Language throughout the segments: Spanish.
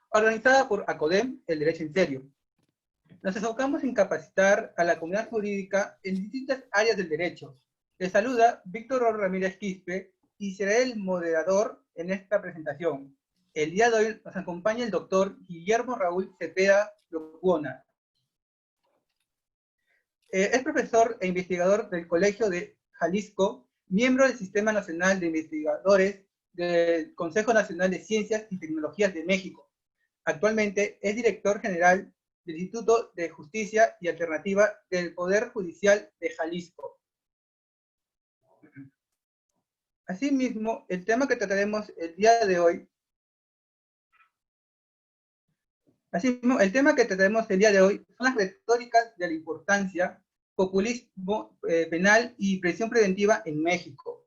organizada por ACODEM, el Derecho en Serio. Nos enfocamos en capacitar a la comunidad jurídica en distintas áreas del derecho. Les saluda Víctor Ramírez Quispe y seré el moderador en esta presentación. El día de hoy nos acompaña el doctor Guillermo Raúl Cepeda Locuona. Es profesor e investigador del Colegio de Jalisco, miembro del Sistema Nacional de Investigadores del Consejo Nacional de Ciencias y Tecnologías de México. Actualmente es director general del Instituto de Justicia y Alternativa del Poder Judicial de Jalisco. Asimismo, el tema que trataremos el día de hoy son las retóricas de la importancia, populismo penal y prisión preventiva en México.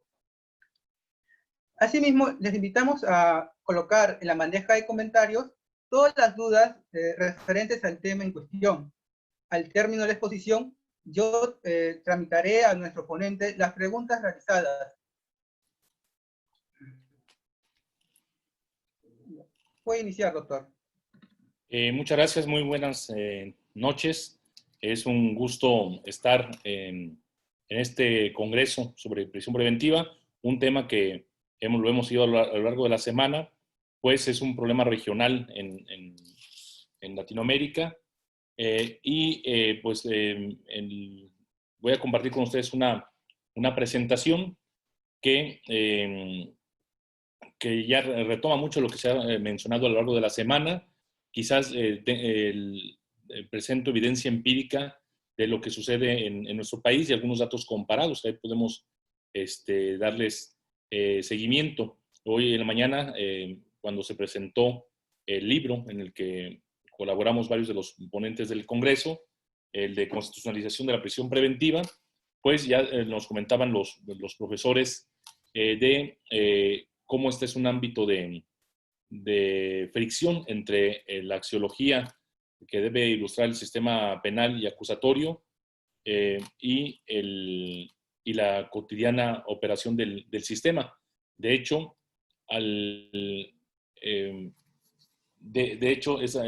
Asimismo, les invitamos a colocar en la bandeja de comentarios todas las dudas referentes al tema en cuestión. Al término de la exposición, yo tramitaré a nuestro ponente las preguntas realizadas. Puede iniciar, doctor. Muchas gracias, muy buenas noches. Es un gusto estar en este congreso sobre prisión preventiva, un tema que lo hemos ido a lo largo de la semana, pues es un problema regional en Latinoamérica. Voy a compartir con ustedes una presentación que ya retoma mucho lo que se ha mencionado a lo largo de la semana. Quizás presento evidencia empírica de lo que sucede en nuestro país y algunos datos comparados. Ahí podemos darles seguimiento. Hoy en la mañana, cuando se presentó el libro en el que colaboramos varios de los ponentes del Congreso, el de constitucionalización de la prisión preventiva, pues ya nos comentaban los profesores de cómo este es un ámbito de fricción entre la axiología que debe ilustrar el sistema penal y acusatorio y la cotidiana operación del sistema. De hecho,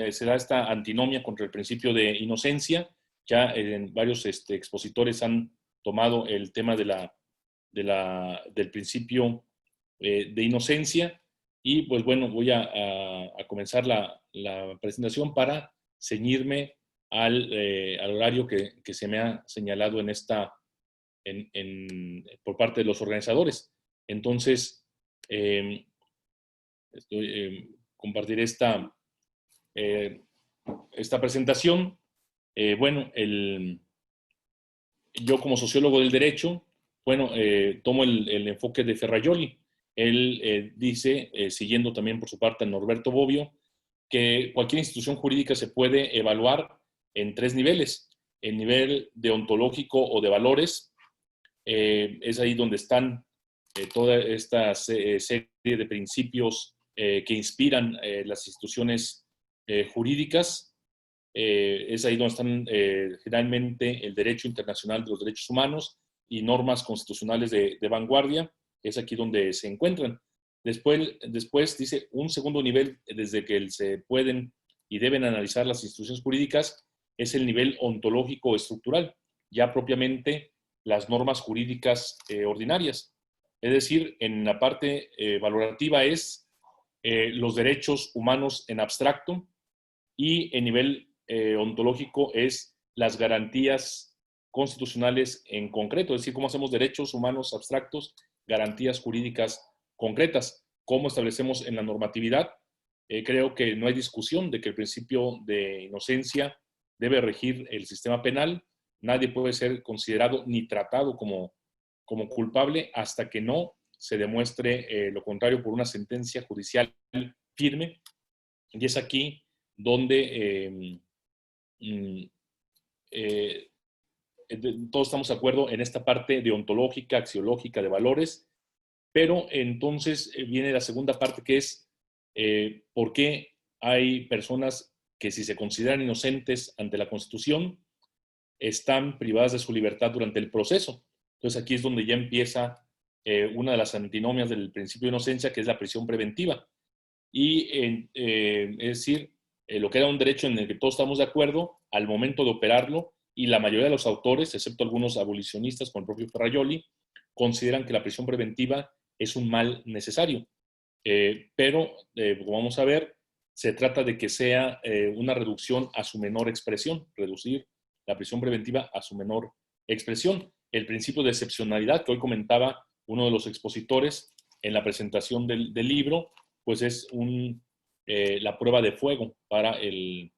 se da esta antinomia contra el principio de inocencia. Ya varios expositores han tomado el tema del principio de inocencia. Y pues bueno, voy a comenzar la presentación para ceñirme al horario que se me ha señalado por parte de los organizadores. Entonces, compartiré esta presentación. Yo como sociólogo del derecho, tomo el enfoque de Ferrajoli. Él dice, siguiendo también por su parte a Norberto Bobbio, que cualquier institución jurídica se puede evaluar en 3 niveles. El nivel deontológico o de valores, es ahí donde están toda esta serie de principios que inspiran las instituciones jurídicas. Es ahí donde están generalmente el derecho internacional de los derechos humanos y normas constitucionales de vanguardia. Es aquí donde se encuentran. Después dice un segundo nivel desde que se pueden y deben analizar las instituciones jurídicas es el nivel ontológico estructural, ya propiamente las normas jurídicas ordinarias. Es decir, en la parte valorativa es los derechos humanos en abstracto, y el nivel ontológico es las garantías constitucionales en concreto, es decir, cómo hacemos derechos humanos abstractos, garantías jurídicas concretas, cómo establecemos en la normatividad. Creo que no hay discusión de que el principio de inocencia debe regir el sistema penal. Nadie puede ser considerado ni tratado como culpable hasta que no se demuestre lo contrario por una sentencia judicial firme. Y es aquí donde todos estamos de acuerdo en esta parte deontológica, axiológica, de valores, pero entonces viene la segunda parte, que es por qué hay personas que, si se consideran inocentes ante la Constitución, están privadas de su libertad durante el proceso. Entonces aquí es donde ya empieza una de las antinomias del principio de inocencia, que es la prisión preventiva. y es decir, lo que era un derecho en el que todos estamos de acuerdo al momento de operarlo, y la mayoría de los autores, excepto algunos abolicionistas como el propio Ferrajoli, consideran que la prisión preventiva es un mal necesario. Pero, como vamos a ver, se trata de que sea una reducción a su menor expresión, reducir la prisión preventiva a su menor expresión. El principio de excepcionalidad que hoy comentaba uno de los expositores en la presentación del libro, pues es la prueba de fuego para el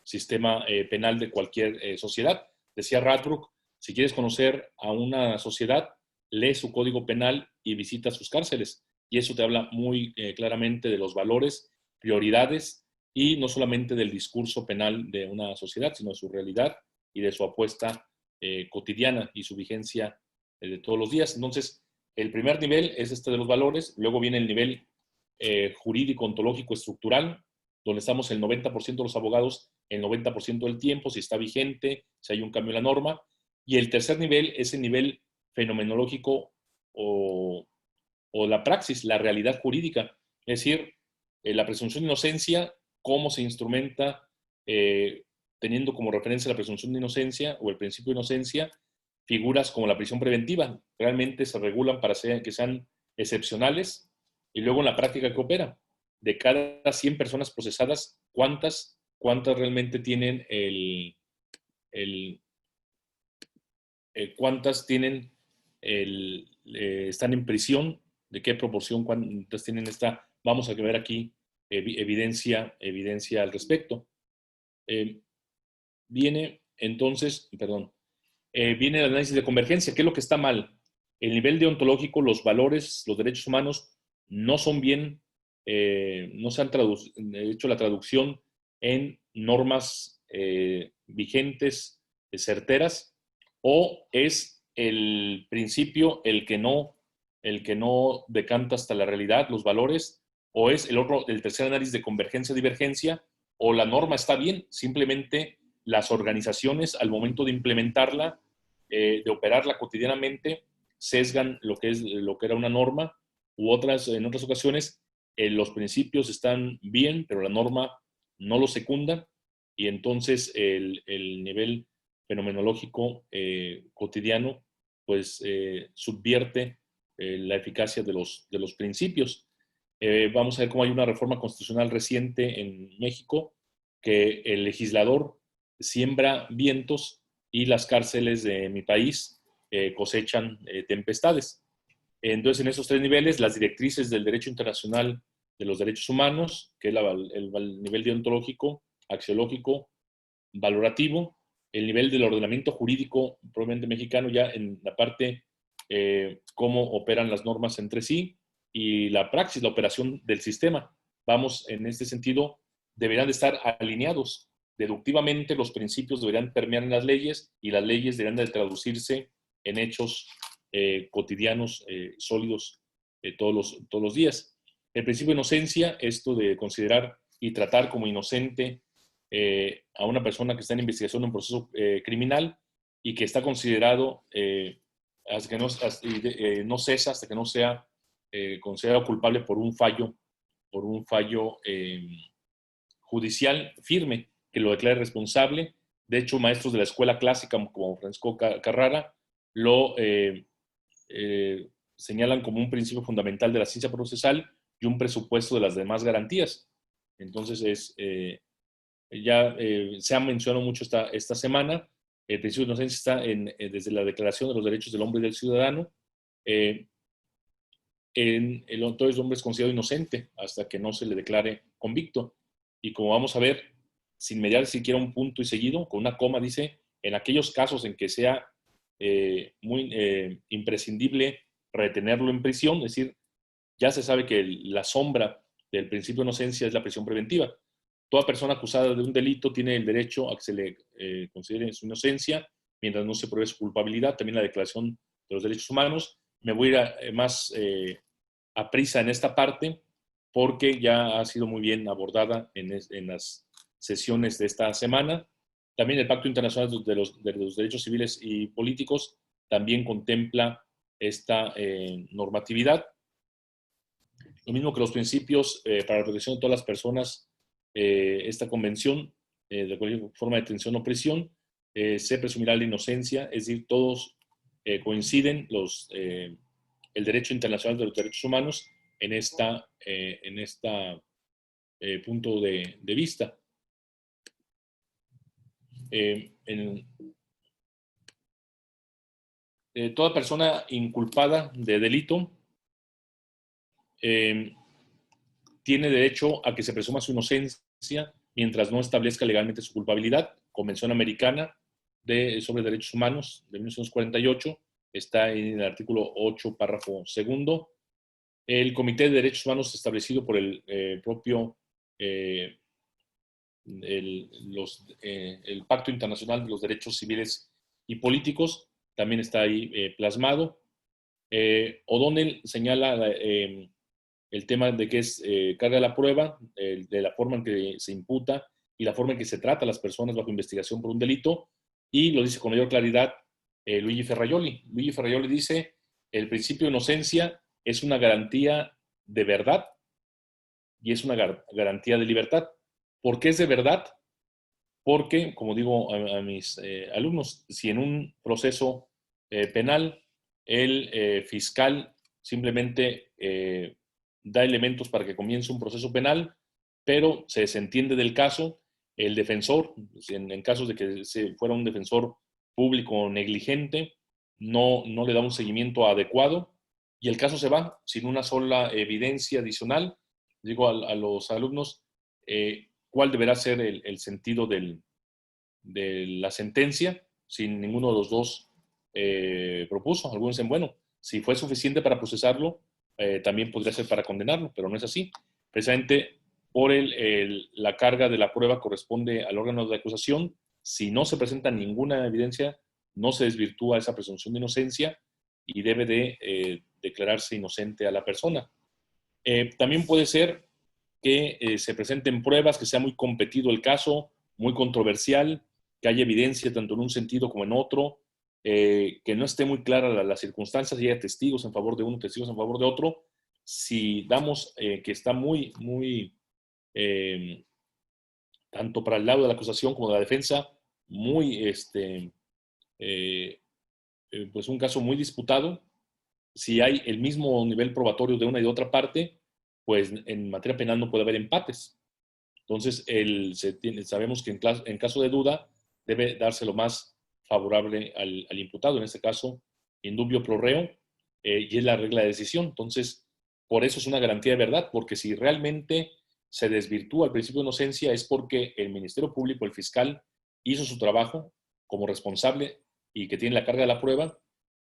sistema penal de cualquier sociedad. Decía Radbruch, si quieres conocer a una sociedad, lee su código penal y visita sus cárceles. Y eso te habla muy claramente de los valores, prioridades, y no solamente del discurso penal de una sociedad, sino de su realidad y de su apuesta cotidiana y su vigencia de todos los días. Entonces, el primer nivel es este de los valores, luego viene el nivel jurídico, ontológico, estructural, donde estamos el 90% de los abogados el 90% del tiempo, si está vigente, si hay un cambio en la norma. Y el tercer nivel es el nivel fenomenológico o la praxis, la realidad jurídica. Es decir, la presunción de inocencia, cómo se instrumenta teniendo como referencia la presunción de inocencia o el principio de inocencia, figuras como la prisión preventiva. Realmente se regulan para que sean excepcionales, y luego en la práctica que opera. De cada 100 personas procesadas, ¿cuántas realmente tienen cuántas tienen están en prisión? ¿De qué proporción? ¿Cuántas tienen esta? Vamos a ver aquí evidencia al respecto. Viene entonces, perdón, viene el análisis de convergencia. ¿Qué es lo que está mal? El nivel deontológico, los valores, los derechos humanos no son bien, no se han hecho la traducción en normas vigentes, certeras, o es el principio el que no decanta hasta la realidad, los valores, o es el tercer análisis de convergencia-divergencia, o la norma está bien, simplemente las organizaciones al momento de implementarla, de operarla cotidianamente, sesgan lo que era una norma, u en otras ocasiones los principios están bien, pero la norma no lo secunda, y entonces el nivel fenomenológico cotidiano pues subvierte la eficacia de los principios. Vamos a ver cómo hay una reforma constitucional reciente en México, que el legislador siembra vientos y las cárceles de mi país cosechan tempestades. Entonces, en esos tres niveles, las directrices del derecho internacional de los derechos humanos, que es el nivel deontológico, axiológico, valorativo, el nivel del ordenamiento jurídico probablemente mexicano, ya en la parte cómo operan las normas entre sí, y la praxis, la operación del sistema. Vamos, en este sentido, deberán de estar alineados. Deductivamente, los principios deberán permear en las leyes, y las leyes deberán de traducirse en hechos cotidianos, sólidos, todos los días. El principio de inocencia, esto de considerar y tratar como inocente a una persona que está en investigación de un proceso criminal, y que está considerado hasta que no cesa, hasta que no sea considerado culpable por un fallo judicial firme que lo declare responsable. De hecho, maestros de la escuela clásica como Francisco Carrara lo señalan como un principio fundamental de la ciencia procesal y un presupuesto de las demás garantías. Entonces, ya se ha mencionado mucho esta semana. El principio de inocencia está desde la Declaración de los Derechos del Hombre y del Ciudadano. Entonces, el hombre es considerado inocente hasta que no se le declare convicto. Y como vamos a ver, sin mediar siquiera un punto y seguido, con una coma, dice, en aquellos casos en que sea muy imprescindible retenerlo en prisión, es decir, ya se sabe que la sombra del principio de inocencia es la prisión preventiva. Toda persona acusada de un delito tiene el derecho a que se le considere su inocencia mientras no se pruebe su culpabilidad. También la Declaración de los Derechos Humanos. Me voy a ir más a prisa en esta parte, porque ya ha sido muy bien abordada en las sesiones de esta semana. También el Pacto Internacional de los Derechos Civiles y Políticos también contempla esta normatividad. Lo mismo que los principios para la protección de todas las personas, esta convención de cualquier forma de detención o prisión, se presumirá la inocencia, es decir, todos coinciden el derecho internacional de los derechos humanos en esta punto de vista. Toda persona inculpada de delito tiene derecho a que se presuma su inocencia mientras no establezca legalmente su culpabilidad. Convención Americana sobre Derechos Humanos de 1948 está en el artículo 8, párrafo segundo. El Comité de Derechos Humanos establecido por el propio el Pacto Internacional de los Derechos Civiles y Políticos también está ahí plasmado. O'Donnell señala el tema de que es carga de la prueba, de la forma en que se imputa y la forma en que se trata a las personas bajo investigación por un delito, y lo dice con mayor claridad Luigi Ferrajoli. Luigi Ferrajoli dice: el principio de inocencia es una garantía de verdad y es una garantía de libertad. ¿Por qué es de verdad? Porque, como digo a mis alumnos, si en un proceso penal el fiscal simplemente da elementos para que comience un proceso penal, pero se desentiende del caso, el defensor, en casos de que fuera un defensor público negligente, no le da un seguimiento adecuado y el caso se va sin una sola evidencia adicional. Digo a los alumnos, ¿cuál deberá ser el sentido de la sentencia? Si ninguno de los dos propuso. Algunos dicen, bueno, si fue suficiente para procesarlo, también podría ser para condenarlo, pero no es así. Precisamente por la carga de la prueba corresponde al órgano de acusación. Si no se presenta ninguna evidencia, no se desvirtúa esa presunción de inocencia y debe de declararse inocente a la persona. También puede ser que se presenten pruebas, que sea muy competido el caso, muy controversial, que haya evidencia tanto en un sentido como en otro, que no esté muy clara las circunstancias y haya testigos en favor de uno, testigos en favor de otro. Si damos que está muy tanto para el lado de la acusación como de la defensa, muy, pues un caso muy disputado, si hay el mismo nivel probatorio de una y de otra parte, pues en materia penal no puede haber empates. Entonces, sabemos que en caso de duda debe darse lo más favorable al imputado, en este caso, indubio pro reo, y es la regla de decisión. Entonces, por eso es una garantía de verdad, porque si realmente se desvirtúa el principio de inocencia es porque el Ministerio Público, el fiscal, hizo su trabajo como responsable y que tiene la carga de la prueba,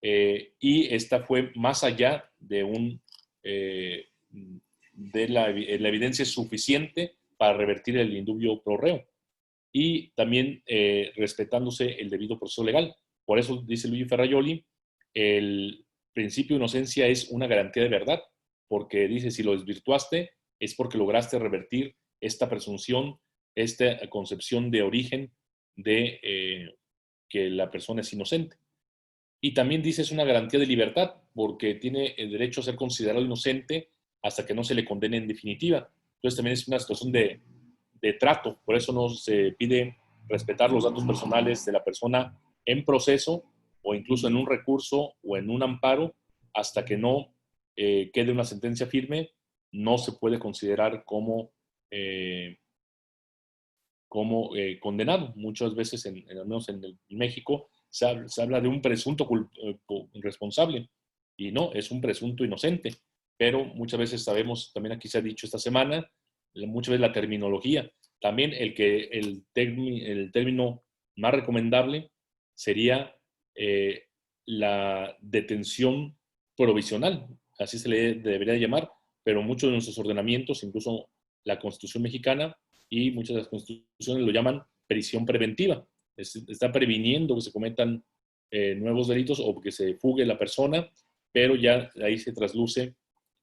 y esta fue más allá de la evidencia suficiente para revertir el indubio pro reo y también respetándose el debido proceso legal. Por eso dice Luigi Ferrajoli, el principio de inocencia es una garantía de verdad, porque dice, si lo desvirtuaste es porque lograste revertir esta presunción, esta concepción de origen de que la persona es inocente. Y también dice es una garantía de libertad, porque tiene el derecho a ser considerado inocente hasta que no se le condene en definitiva. Entonces también es una situación de trato, por eso no se pide respetar los datos personales de la persona en proceso o incluso en un recurso o en un amparo, hasta que no quede una sentencia firme, no se puede considerar como condenado. Muchas veces, al menos en México, se habla de un presunto responsable y no, es un presunto inocente. Pero muchas veces sabemos, también aquí se ha dicho esta semana, muchas veces la terminología. También el término más recomendable sería la detención provisional, así se le debería llamar, pero muchos de nuestros ordenamientos, incluso la Constitución mexicana y muchas de las constituciones lo llaman prisión preventiva. Está previniendo que se cometan nuevos delitos o que se fugue la persona, pero ya ahí se trasluce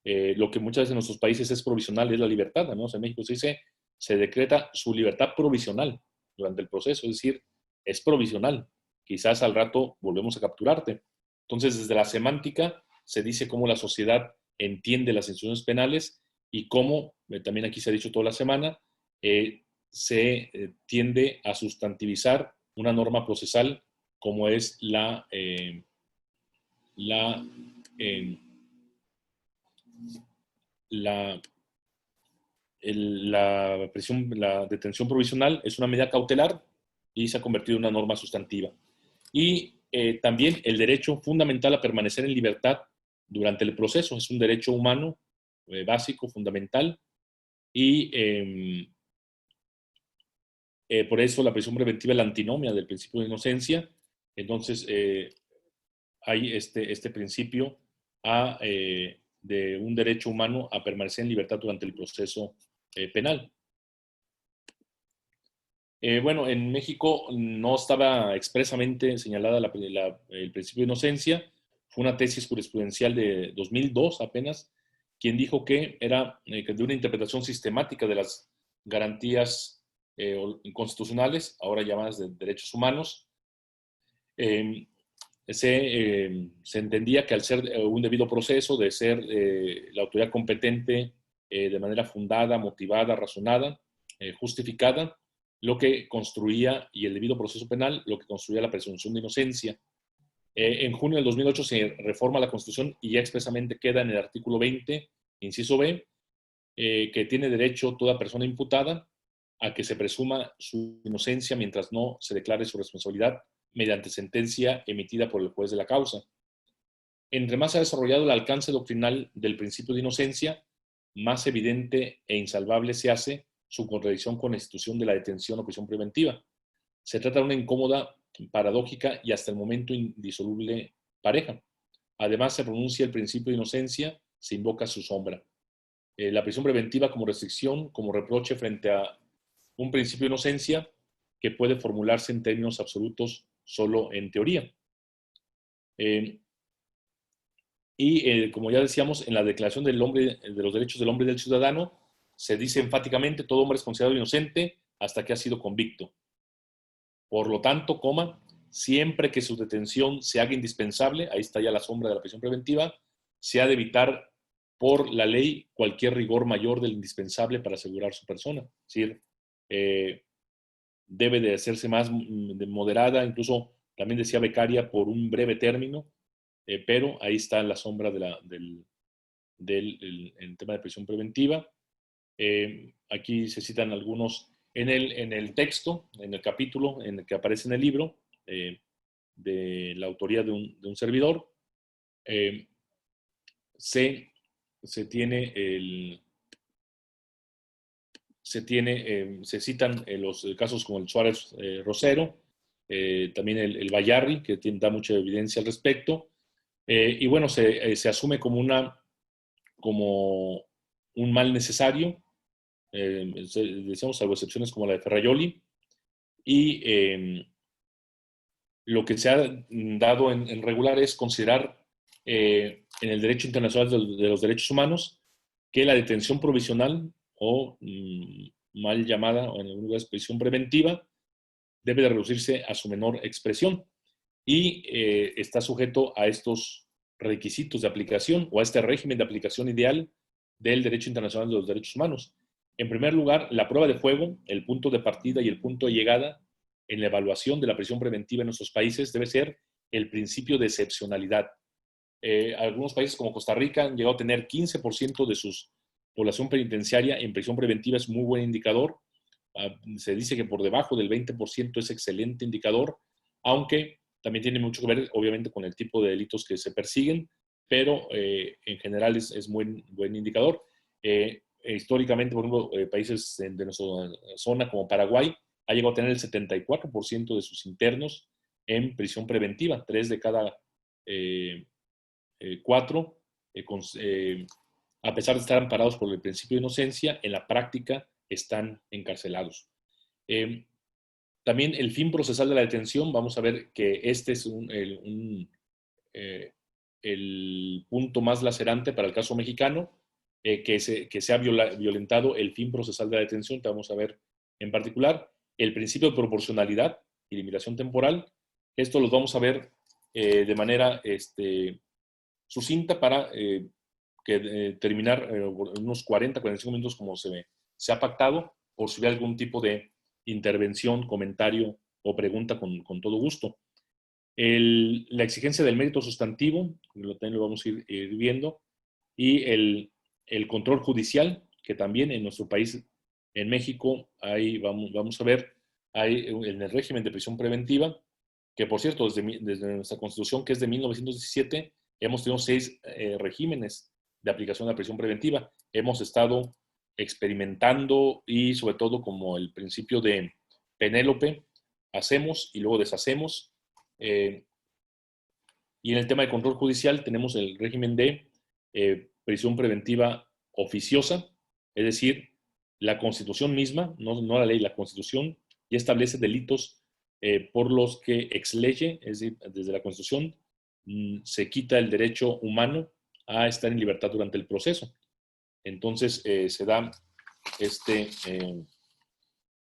lo que muchas veces en nuestros países es provisional, es la libertad, ¿no? O sea, en México se decreta su libertad provisional durante el proceso, es decir, es provisional. Quizás al rato volvemos a capturarte. Entonces, desde la semántica se dice cómo la sociedad entiende las instituciones penales y cómo, también aquí se ha dicho toda la semana, se tiende a sustantivizar una norma procesal como es la, eh, la, la detención provisional es una medida cautelar y se ha convertido en una norma sustantiva. Y también el derecho fundamental a permanecer en libertad durante el proceso es un derecho humano básico, fundamental, y por eso la prisión preventiva es la antinomia del principio de inocencia. Entonces, hay este principio de un derecho humano a permanecer en libertad durante el proceso penal. Bueno, en México no estaba expresamente señalada el principio de inocencia. Fue una tesis jurisprudencial de 2002 apenas, quien dijo que era de una interpretación sistemática de las garantías constitucionales, ahora llamadas de derechos humanos. Se entendía que al ser un debido proceso, de ser la autoridad competente de manera fundada, motivada, razonada, justificada, lo que construía, y el debido proceso penal, lo que construía la presunción de inocencia. En junio del 2008 se reforma la Constitución y ya expresamente queda en el artículo 20, inciso B, que tiene derecho toda persona imputada a que se presuma su inocencia mientras no se declare su responsabilidad mediante sentencia emitida por el juez de la causa. Entre más se ha desarrollado el alcance doctrinal del principio de inocencia, más evidente e insalvable se hace su contradicción con la institución de la detención o prisión preventiva. Se trata de una incómoda, paradójica y hasta el momento indisoluble pareja. Además, se pronuncia el principio de inocencia, se invoca su sombra. La prisión preventiva como restricción, como reproche frente a un principio de inocencia que puede formularse en términos absolutos solo en teoría. Como ya decíamos, en la Declaración de los Derechos del Hombre y del Ciudadano, se dice enfáticamente: todo hombre es considerado inocente hasta que ha sido convicto. Por lo tanto, siempre que su detención se haga indispensable, ahí está ya la sombra de la prisión preventiva, se ha de evitar por la ley cualquier rigor mayor del indispensable para asegurar su persona. Es decir, debe de hacerse más moderada, incluso también decía becaria, por un breve término, pero ahí está la sombra del tema de prisión preventiva. Aquí se citan algunos en el texto, en el capítulo en el que aparece en el libro, de la autoría de un servidor. Se citan los casos como el Suárez Rosero, también el Bayarri, que da mucha evidencia al respecto, y bueno, se asume como un mal necesario, decíamos, salvo excepciones como la de Ferrajoli, y lo que se ha dado en regular es considerar en el derecho internacional de los derechos humanos que la detención provisional o mal llamada, o en algún lugar prisión preventiva, debe de reducirse a su menor expresión y está sujeto a estos requisitos de aplicación o a este régimen de aplicación ideal del derecho internacional de los derechos humanos. En primer lugar, la prueba de fuego, el punto de partida y el punto de llegada en la evaluación de la prisión preventiva en nuestros países debe ser el principio de excepcionalidad. Algunos países como Costa Rica han llegado a tener 15% de su población penitenciaria en prisión preventiva, es muy buen indicador. Se dice que por debajo del 20% es excelente indicador, aunque también tiene mucho que ver, obviamente, con el tipo de delitos que se persiguen, pero en general es buen indicador. Históricamente, por ejemplo, países de nuestra zona como Paraguay ha llegado a tener el 74% de sus internos en prisión preventiva, 3 de cada 4, a pesar de estar amparados por el principio de inocencia, en la práctica están encarcelados. También el fin procesal de la detención, vamos a ver que este es el punto más lacerante para el caso mexicano, que se ha violentado el fin procesal de la detención, que vamos a ver en particular, el principio de proporcionalidad y limitación temporal. Esto los vamos a ver de manera sucinta para terminar unos 40, 45 minutos como se ha pactado, por si hubiera algún tipo de intervención, comentario o pregunta con todo gusto. La exigencia del mérito sustantivo, también lo vamos a ir viendo, y el control judicial, que también en nuestro país, en México, ahí vamos a ver, hay en el régimen de prisión preventiva, que por cierto, desde nuestra Constitución, que es de 1917, hemos tenido 6 regímenes de aplicación de la prisión preventiva. Hemos estado experimentando y sobre todo como el principio de Penélope, hacemos y luego deshacemos. Y en el tema de control judicial tenemos el régimen de prisión preventiva oficiosa, es decir, la Constitución misma, no la ley, la Constitución ya establece delitos por los que ex lege, es decir, desde la Constitución, se quita el derecho humano a estar en libertad durante el proceso. Entonces se da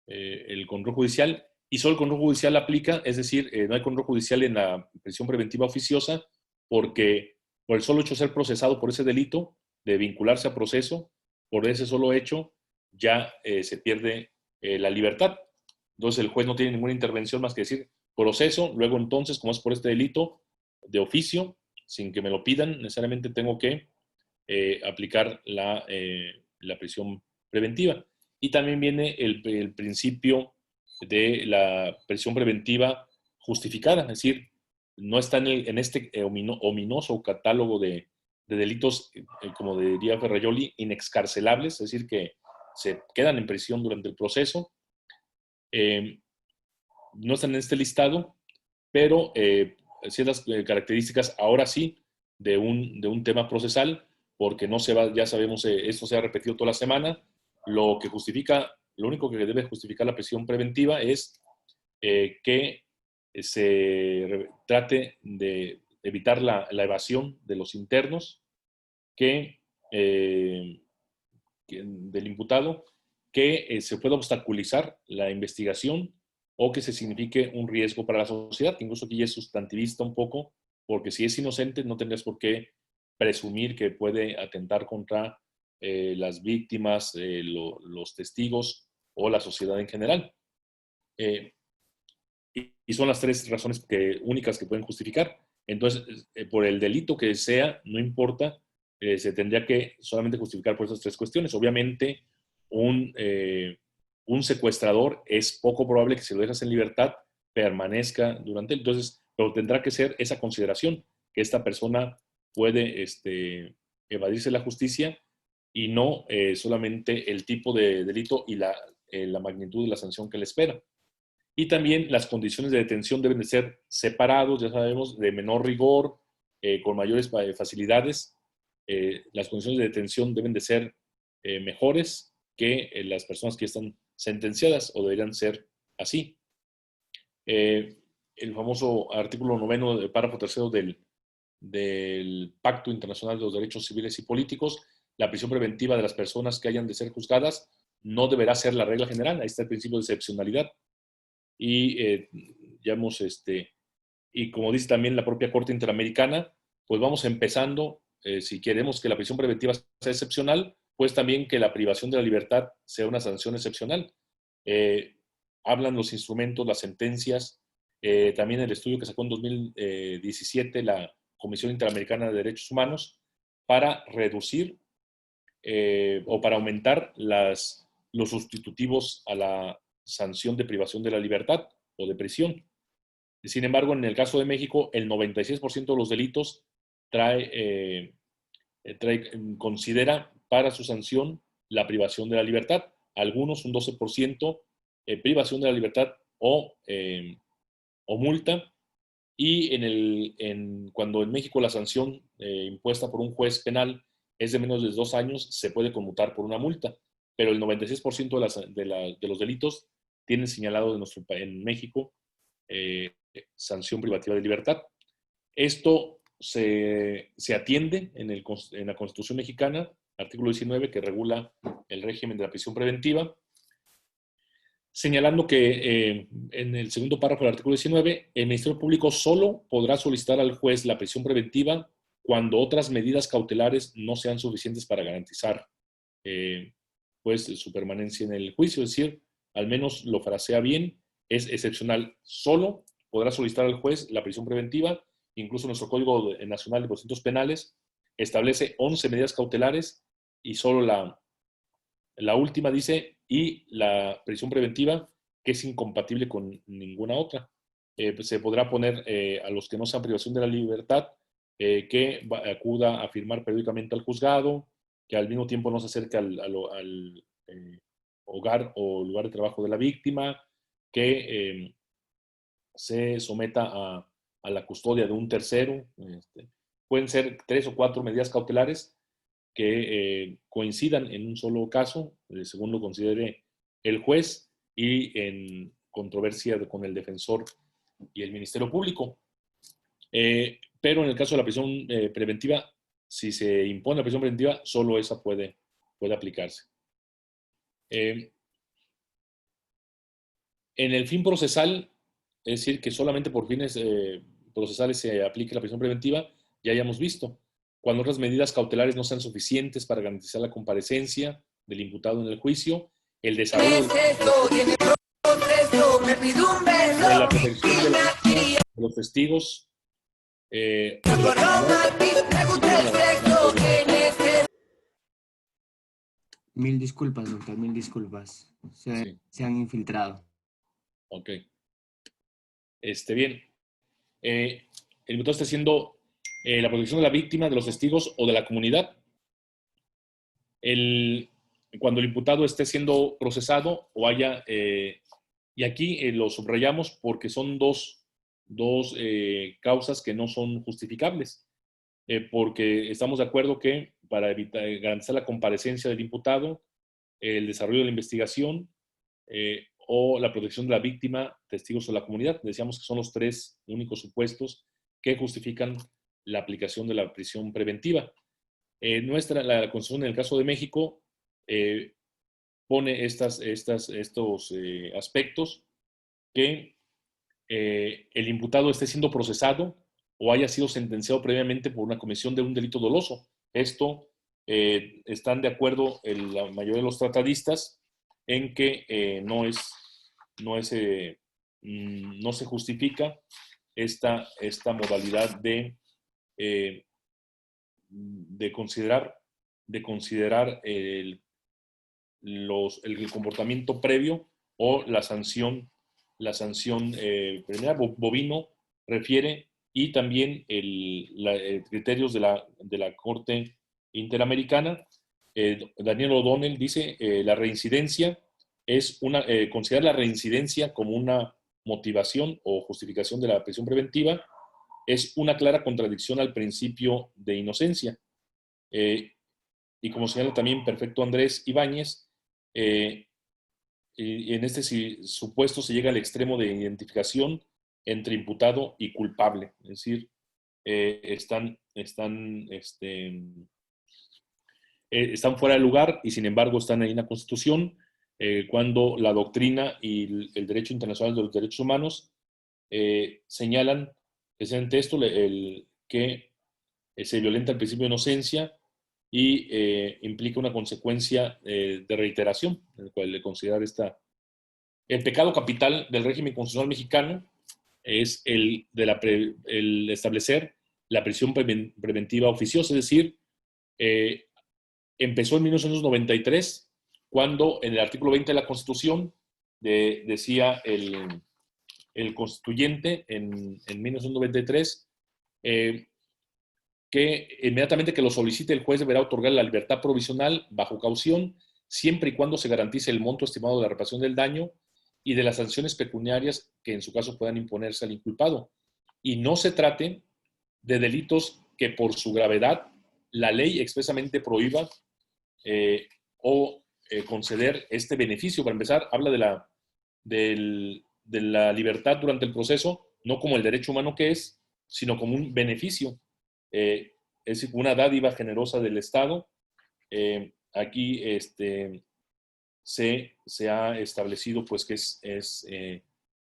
el control judicial, y solo el control judicial aplica, es decir, no hay control judicial en la prisión preventiva oficiosa, porque por el solo hecho de ser procesado por ese delito, de vincularse a proceso, por ese solo hecho, ya se pierde la libertad. Entonces el juez no tiene ninguna intervención más que decir proceso, luego entonces, como es por este delito de oficio, sin que me lo pidan, necesariamente tengo que aplicar la prisión preventiva. Y también viene el principio de la prisión preventiva justificada, es decir, no está en este ominoso catálogo de delitos, como diría Ferrajoli, inexcarcelables, es decir, que se quedan en prisión durante el proceso. No están en este listado, pero ciertas características ahora sí de un tema procesal, porque no se va, ya sabemos, esto se ha repetido toda la semana. Lo único que debe justificar la prisión preventiva es que se trate de evitar la evasión de los internos, del imputado, que se pueda obstaculizar la investigación o que se signifique un riesgo para la sociedad. Incluso aquí ya es sustantivista un poco, porque si es inocente no tendrías por qué presumir que puede atentar contra las víctimas, los testigos o la sociedad en general. Y son las 3 razones únicas que pueden justificar. Entonces, por el delito que sea, no importa, se tendría que solamente justificar por esas 3 cuestiones. Obviamente, un secuestrador es poco probable que si lo dejas en libertad permanezca durante él. Entonces, pero tendrá que ser esa consideración, que esta persona puede evadirse la justicia y no solamente el tipo de delito y la magnitud de la sanción que le espera. Y también las condiciones de detención deben de ser separados, ya sabemos, de menor rigor, con mayores facilidades. Las condiciones de detención deben de ser mejores que las personas que están sentenciadas, o deberían ser así. El famoso artículo 9 del párrafo 3 del Pacto Internacional de los Derechos Civiles y Políticos, la prisión preventiva de las personas que hayan de ser juzgadas no deberá ser la regla general. Ahí está el principio de excepcionalidad. Y y como dice también la propia Corte Interamericana, pues vamos empezando, si queremos que la prisión preventiva sea excepcional, pues también que la privación de la libertad sea una sanción excepcional. Hablan los instrumentos, las sentencias, también el estudio que sacó en 2017 la Comisión Interamericana de Derechos Humanos para reducir o para aumentar los sustitutivos a la sanción de privación de la libertad o de prisión. Sin embargo, en el caso de México, el 96% de los delitos considera para su sanción la privación de la libertad. Algunos, un 12%, privación de la libertad o multa. Y cuando en México la sanción impuesta por un juez penal es de menos de 2 años, se puede conmutar por una multa. Pero el 96% de los delitos tienen señalado en México sanción privativa de libertad. Esto se atiende en la Constitución mexicana, artículo 19, que regula el régimen de la prisión preventiva, señalando que en el segundo párrafo del artículo 19, el Ministerio Público solo podrá solicitar al juez la prisión preventiva cuando otras medidas cautelares no sean suficientes para garantizar pues su permanencia en el juicio. Es decir, al menos lo frasea bien, es excepcional. Solo podrá solicitar al juez la prisión preventiva. Incluso nuestro Código Nacional de Procedimientos Penales establece 11 medidas cautelares y solo la última dice, y la prisión preventiva, que es incompatible con ninguna otra. Pues se podrá poner a los que no sean privación de la libertad, que acuda a firmar periódicamente al juzgado, que al mismo tiempo no se acerque al hogar o lugar de trabajo de la víctima, que se someta a la custodia de un tercero. Pueden ser 3 o 4 medidas cautelares que coincidan en un solo caso, según lo considere el juez, y en controversia con el defensor y el Ministerio Público. Pero en el caso de la prisión preventiva, si se impone la prisión preventiva, solo esa puede aplicarse. En el fin procesal, es decir, que solamente por fines procesales se aplique la prisión preventiva, ya hayamos visto. Cuando otras medidas cautelares no sean suficientes para garantizar la comparecencia del imputado en el juicio, el desarrollo de la protección de los testigos, Mil disculpas, doctor, mil disculpas. Sí. Se han infiltrado. Ok. Bien. El imputado está haciendo la protección de la víctima, de los testigos o de la comunidad. Cuando el imputado esté siendo procesado o haya, y aquí lo subrayamos porque son dos causas que no son justificables, porque estamos de acuerdo que para garantizar la comparecencia del imputado, el desarrollo de la investigación o la protección de la víctima, testigos o la comunidad, decíamos que son los 3 únicos supuestos que justifican la aplicación de la prisión preventiva. La Constitución en el caso de México pone estos aspectos: que el imputado esté siendo procesado o haya sido sentenciado previamente por una comisión de un delito doloso. Esto están de acuerdo la mayoría de los tratadistas en que no se justifica esta modalidad de considerar el comportamiento previo o la sanción preliminar. Bovino refiere, y también criterios de la Corte Interamericana. Daniel O'Donnell dice, la reincidencia es considerar la reincidencia como una motivación o justificación de la prisión preventiva es una clara contradicción al principio de inocencia. Y como señala también Perfecto Andrés Ibáñez, y en este supuesto se llega al extremo de identificación entre imputado y culpable. Es decir, están fuera de lugar y sin embargo están ahí en la Constitución, cuando la doctrina y el derecho internacional de los derechos humanos señalan precisamente esto, que se violenta el principio de inocencia y implica una consecuencia de reiteración, en el cual le considerar el pecado capital del régimen constitucional mexicano es el establecer la prisión preventiva oficiosa. Es decir, empezó en 1993, cuando en el artículo 20 de la Constitución decía el constituyente en 1993 que inmediatamente que lo solicite el juez deberá otorgar la libertad provisional bajo caución, siempre y cuando se garantice el monto estimado de la reparación del daño y de las sanciones pecuniarias que en su caso puedan imponerse al inculpado. Y no se trate de delitos que por su gravedad la ley expresamente prohíba conceder este beneficio. Para empezar, habla de la libertad durante el proceso, no como el derecho humano que es, sino como un beneficio. Es decir, una dádiva generosa del Estado. Aquí se ha establecido pues que es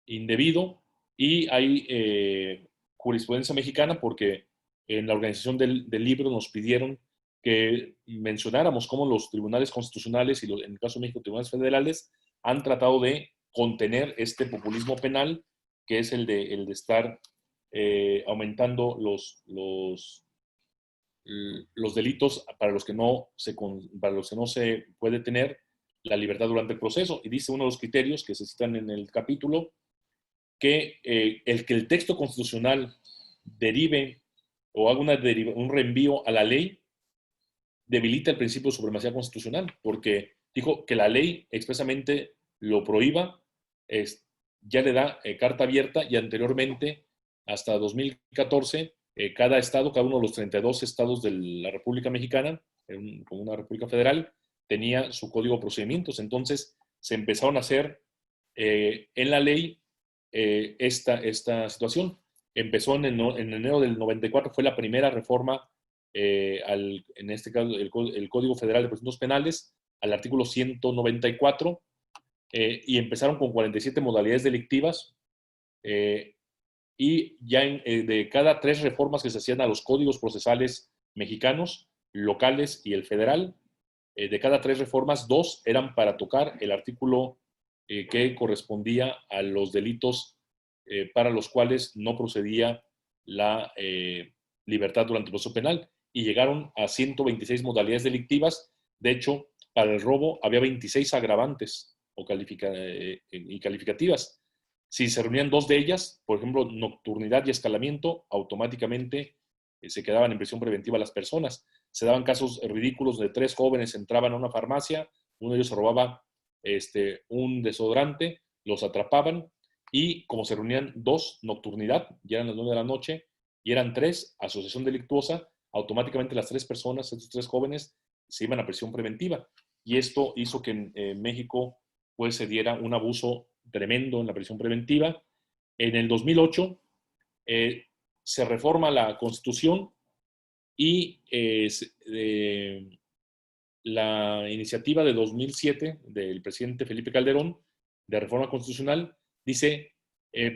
indebido, y hay jurisprudencia mexicana porque en la organización del libro nos pidieron que mencionáramos cómo los tribunales constitucionales y en el caso de México, tribunales federales, han tratado de contener este populismo penal, que es el de estar aumentando los delitos para los que no se puede tener la libertad durante el proceso. Y dice uno de los criterios que se citan en el capítulo, que el texto constitucional derive o haga un reenvío a la ley debilita el principio de supremacía constitucional, porque dijo que la ley expresamente lo prohíba, ya le da carta abierta, y anteriormente, hasta 2014, cada estado, cada uno de los 32 estados de la República Mexicana, como una república federal, tenía su código de procedimientos. Entonces se empezaron a hacer en la ley esta situación. Empezó en enero del 94, fue la primera reforma en este caso el Código Federal de Procedimientos Penales, al artículo 194, y empezaron con 47 modalidades delictivas, y ya de cada 3 reformas que se hacían a los códigos procesales mexicanos, locales y el federal, de cada 3 reformas, 2 eran para tocar el artículo que correspondía a los delitos para los cuales no procedía la libertad durante el proceso penal, y llegaron a 126 modalidades delictivas. De hecho, para el robo había 26 agravantes y calificativas. Si se reunían 2 de ellas, por ejemplo, nocturnidad y escalamiento, automáticamente se quedaban en prisión preventiva las personas. Se daban casos ridículos de 3 jóvenes entraban a una farmacia, uno de ellos se robaba un desodorante, los atrapaban, y como se reunían 2, nocturnidad, ya eran las 9 de la noche, y eran 3, asociación delictuosa, automáticamente las 3 personas, estos 3 jóvenes, se iban a prisión preventiva. Y esto hizo que en México pues se diera un abuso tremendo en la prisión preventiva. En el 2008 se reforma la Constitución, y la iniciativa de 2007 del presidente Felipe Calderón de reforma constitucional dice,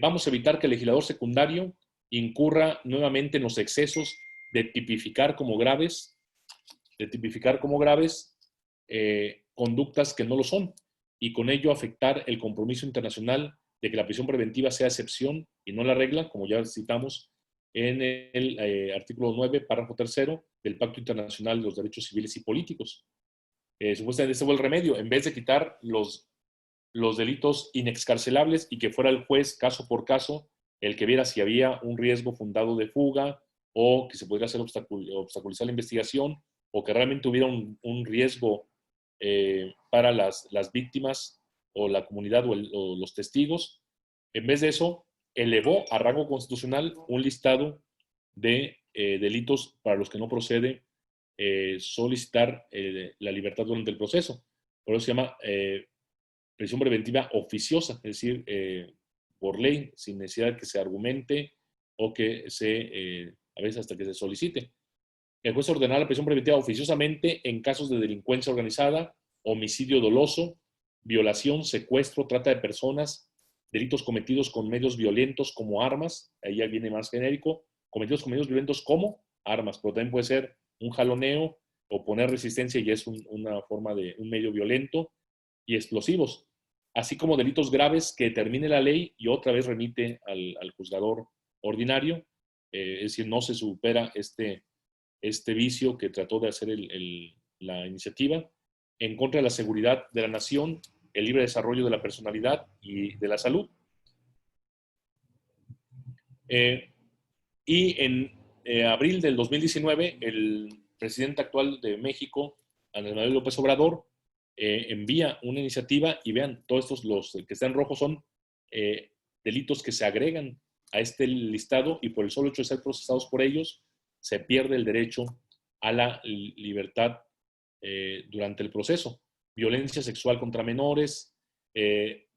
vamos a evitar que el legislador secundario incurra nuevamente en los excesos de tipificar como graves conductas que no lo son, y con ello afectar el compromiso internacional de que la prisión preventiva sea excepción y no la regla, como ya citamos en el artículo 9, párrafo 3 del Pacto Internacional de los Derechos Civiles y Políticos. Supuestamente ese fue el remedio, en vez de quitar los delitos inexcarcelables y que fuera el juez, caso por caso, el que viera si había un riesgo fundado de fuga, o que se podría hacer obstaculizar la investigación, o que realmente hubiera un riesgo para las víctimas o la comunidad o los testigos. En vez de eso, elevó a rango constitucional un listado de delitos para los que no procede solicitar la libertad durante el proceso. Por eso se llama prisión preventiva oficiosa, es decir, por ley, sin necesidad de que se argumente o que a veces hasta que se solicite. El juez ordenará la prisión preventiva oficiosamente en casos de delincuencia organizada, homicidio doloso, violación, secuestro, trata de personas, delitos cometidos con medios violentos como armas, ahí ya viene más genérico, cometidos con medios violentos como armas, pero también puede ser un jaloneo o poner resistencia, y es una forma de un medio violento, y explosivos, así como delitos graves que determine la ley y otra vez remite al juzgador ordinario, es decir, no se supera este vicio que trató de hacer la iniciativa, en contra de la seguridad de la nación, el libre desarrollo de la personalidad y de la salud. Y en abril del 2019, el presidente actual de México, Andrés Manuel López Obrador, envía una iniciativa, y vean, todos estos, los que están rojos, son delitos que se agregan a este listado, y por el solo hecho de ser procesados por ellos, se pierde el derecho a la libertad durante el proceso. Violencia sexual contra menores,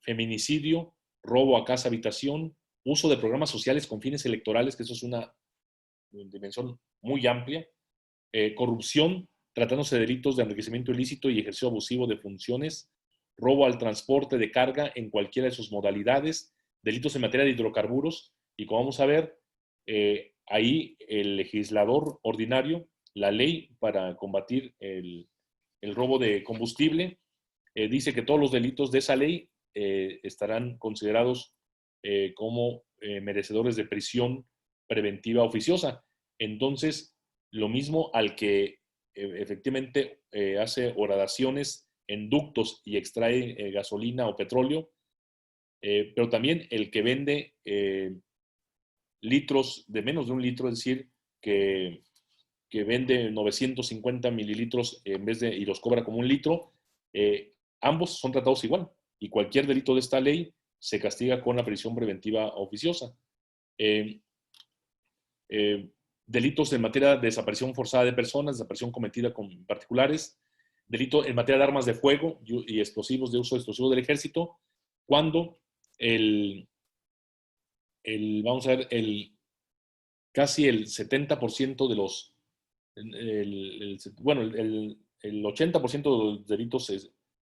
feminicidio, robo a casa habitación, uso de programas sociales con fines electorales, que eso es una dimensión muy amplia, corrupción, tratándose de delitos de enriquecimiento ilícito y ejercicio abusivo de funciones, robo al transporte de carga en cualquiera de sus modalidades, delitos en materia de hidrocarburos, y como vamos a ver, ahí el legislador ordinario, la ley para combatir el robo de combustible, dice que todos los delitos de esa ley estarán considerados como merecedores de prisión preventiva oficiosa. Entonces, lo mismo al que efectivamente hace horadaciones en ductos y extrae gasolina o petróleo, pero también el que vende litros de menos de un litro, es decir, que vende 950 mililitros en vez de, y los cobra como un litro, ambos son tratados igual. Y cualquier delito de esta ley se castiga con la prisión preventiva oficiosa. Delitos en materia de desaparición forzada de personas, desaparición cometida con particulares, delito en materia de armas de fuego y explosivos, de uso de explosivos del ejército, cuando vamos a ver, casi el 70% de los, bueno, el 80% de los delitos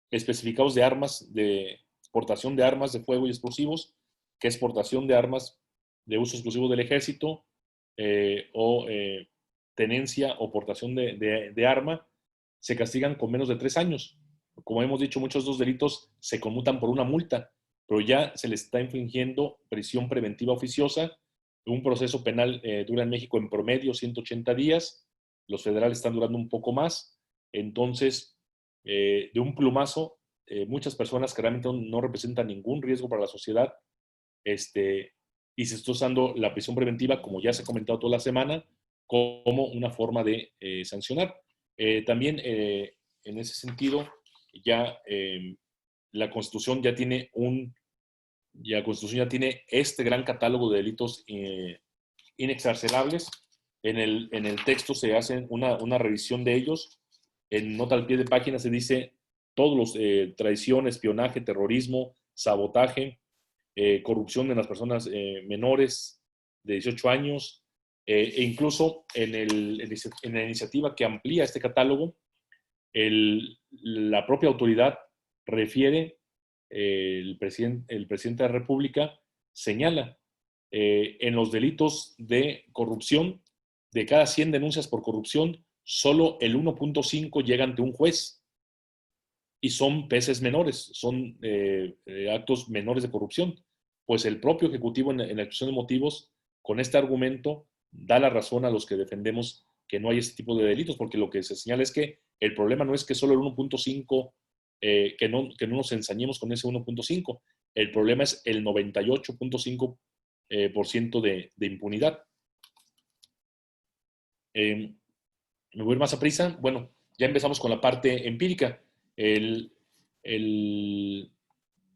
especificados de armas, de exportación de armas de fuego y explosivos, que es exportación de armas de uso exclusivo del ejército, o tenencia o portación de arma, se castigan con menos de 3 años. Como hemos dicho, muchos de estos delitos se conmutan por una multa, pero ya se les está infringiendo prisión preventiva oficiosa. Un proceso penal dura en México en promedio 180 días, los federales están durando un poco más. Entonces, de un plumazo, muchas personas que realmente no representan ningún riesgo para la sociedad, y se está usando la prisión preventiva, como ya se ha comentado toda la semana, como una forma de sancionar. También, en ese sentido, ya la Constitución ya tiene este gran catálogo de delitos inexcarcelables. En el texto se hace una revisión de ellos. En nota al pie de página se dice todos los traición, espionaje, terrorismo, sabotaje, corrupción de las personas menores de 18 años, e incluso en la iniciativa que amplía este catálogo, la propia autoridad refiere, el presidente de la República señala, en los delitos de corrupción, de cada 100 denuncias por corrupción, solo el 1.5 llega ante un juez, y son peces menores, son actos menores de corrupción. Pues el propio Ejecutivo en la exposición de motivos, con este argumento, da la razón a los que defendemos que no hay ese tipo de delitos, porque lo que se señala es que el problema no es que solo el 1.5, que no nos ensañemos con ese 1.5, el problema es el 98.5% de impunidad. Me voy a ir más a prisa. Bueno, ya empezamos con la parte empírica. El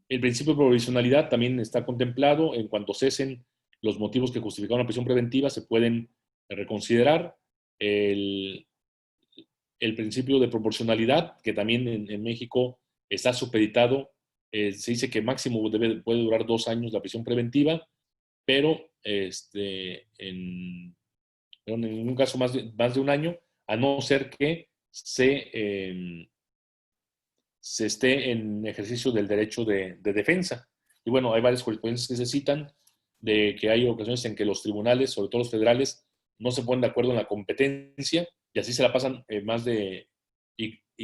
principio de provisionalidad también está contemplado. En cuanto cesen los motivos que justificaron la prisión preventiva, se pueden reconsiderar. El principio de proporcionalidad, que también en México está supeditado, se dice que máximo puede durar 2 años la prisión preventiva, pero en ningún caso más de un año, a no ser que se esté en ejercicio del derecho de defensa. Y bueno, hay varias jurisprudencias que se citan de que hay ocasiones en que los tribunales, sobre todo los federales, no se ponen de acuerdo en la competencia y así se la pasan y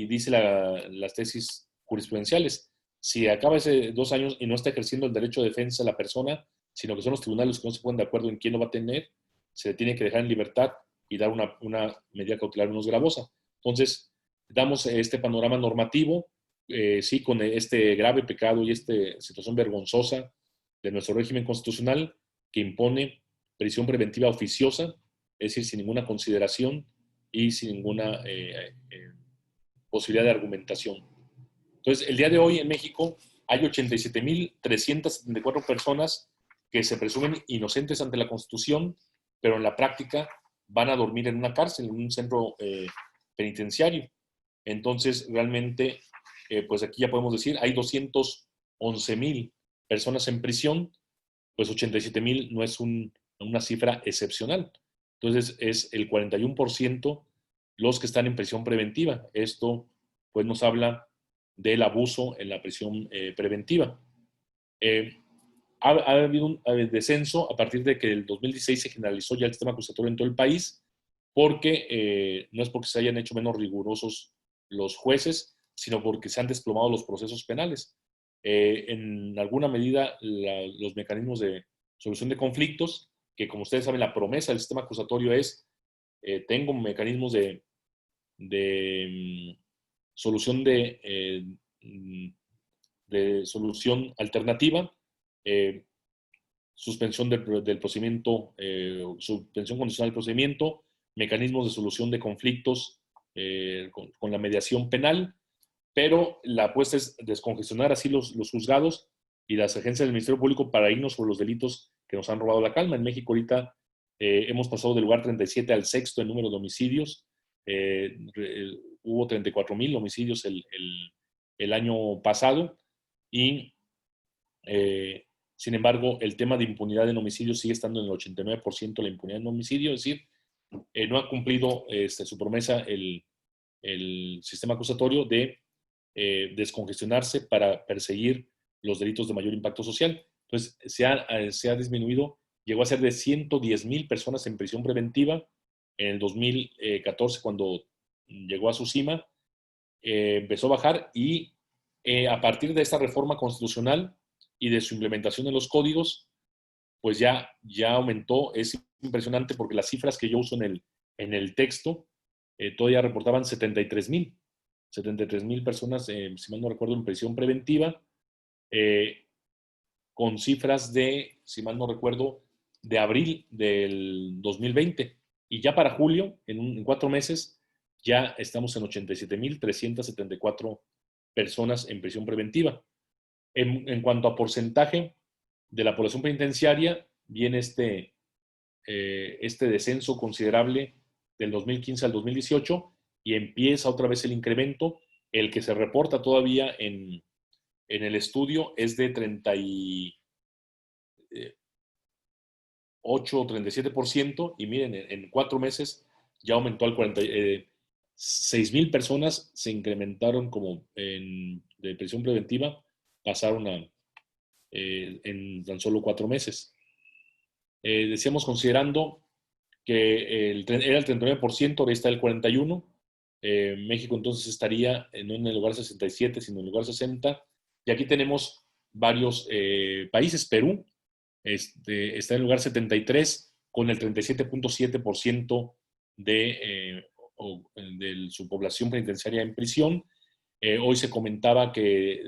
dice las tesis jurisprudenciales. Si acaba ese 2 años y no está ejerciendo el derecho de defensa la persona, sino que son los tribunales que no se ponen de acuerdo en quién lo va a tener, se le tiene que dejar en libertad y dar una medida cautelar menos gravosa. Entonces, damos este panorama normativo, sí, con este grave pecado y esta situación vergonzosa de nuestro régimen constitucional que impone prisión preventiva oficiosa, es decir, sin ninguna consideración y sin ninguna posibilidad de argumentación. Entonces, el día de hoy en México hay 87.374 personas que se presumen inocentes ante la Constitución, pero en la práctica van a dormir en una cárcel, en un centro penitenciario. Entonces, realmente, pues aquí ya podemos decir, hay 211,000 personas en prisión, pues 87,000 no es una cifra excepcional. Entonces, es el 41% los que están en prisión preventiva. Esto, pues, nos habla del abuso en la prisión preventiva. ha habido un descenso a partir de que el 2016 se generalizó ya el sistema acusatorio en todo el país, porque no es porque se hayan hecho menos rigurosos los jueces, sino porque se han desplomado los procesos penales. En alguna medida, los mecanismos de solución de conflictos, que como ustedes saben, la promesa del sistema acusatorio es, tengo mecanismos de solución de solución alternativa, suspensión del procedimiento, suspensión condicional del procedimiento, mecanismos de solución de conflictos con la mediación penal, pero la apuesta es descongestionar así los juzgados y las agencias del Ministerio Público para irnos sobre los delitos que nos han robado la calma. En México ahorita hemos pasado del lugar 37 al sexto en número de homicidios. Hubo 34,000 homicidios el año pasado y sin embargo el tema de impunidad en homicidios sigue estando en el 89% la impunidad en homicidio, es decir, no ha cumplido su promesa el sistema acusatorio de descongestionarse para perseguir los delitos de mayor impacto social. Entonces, se ha disminuido, llegó a ser de 110,000 personas en prisión preventiva en el 2014, cuando llegó a su cima, empezó a bajar y a partir de esta reforma constitucional y de su implementación en los códigos, pues ya aumentó. Es impresionante porque las cifras que yo uso en el texto todavía reportaban 73,000 personas, si mal no recuerdo, en prisión preventiva, con cifras de, si mal no recuerdo, de abril del 2020. Y ya para julio, en 4 meses, ya estamos en 87,374 personas en prisión preventiva. En cuanto a porcentaje de la población penitenciaria, viene este descenso considerable del 2015 al 2018 y empieza otra vez el incremento. El que se reporta todavía en el estudio es de 38 o 37%, y miren, en 4 meses ya aumentó al 6,000 personas se incrementaron como de prisión preventiva, pasaron en tan solo 4 meses. Decíamos, considerando que era el 39%, ahora está el 41%. México entonces estaría no en el lugar 67, sino en el lugar 60. Y aquí tenemos varios países. Perú está en el lugar 73 con el 37,7% de su población penitenciaria en prisión. Hoy se comentaba que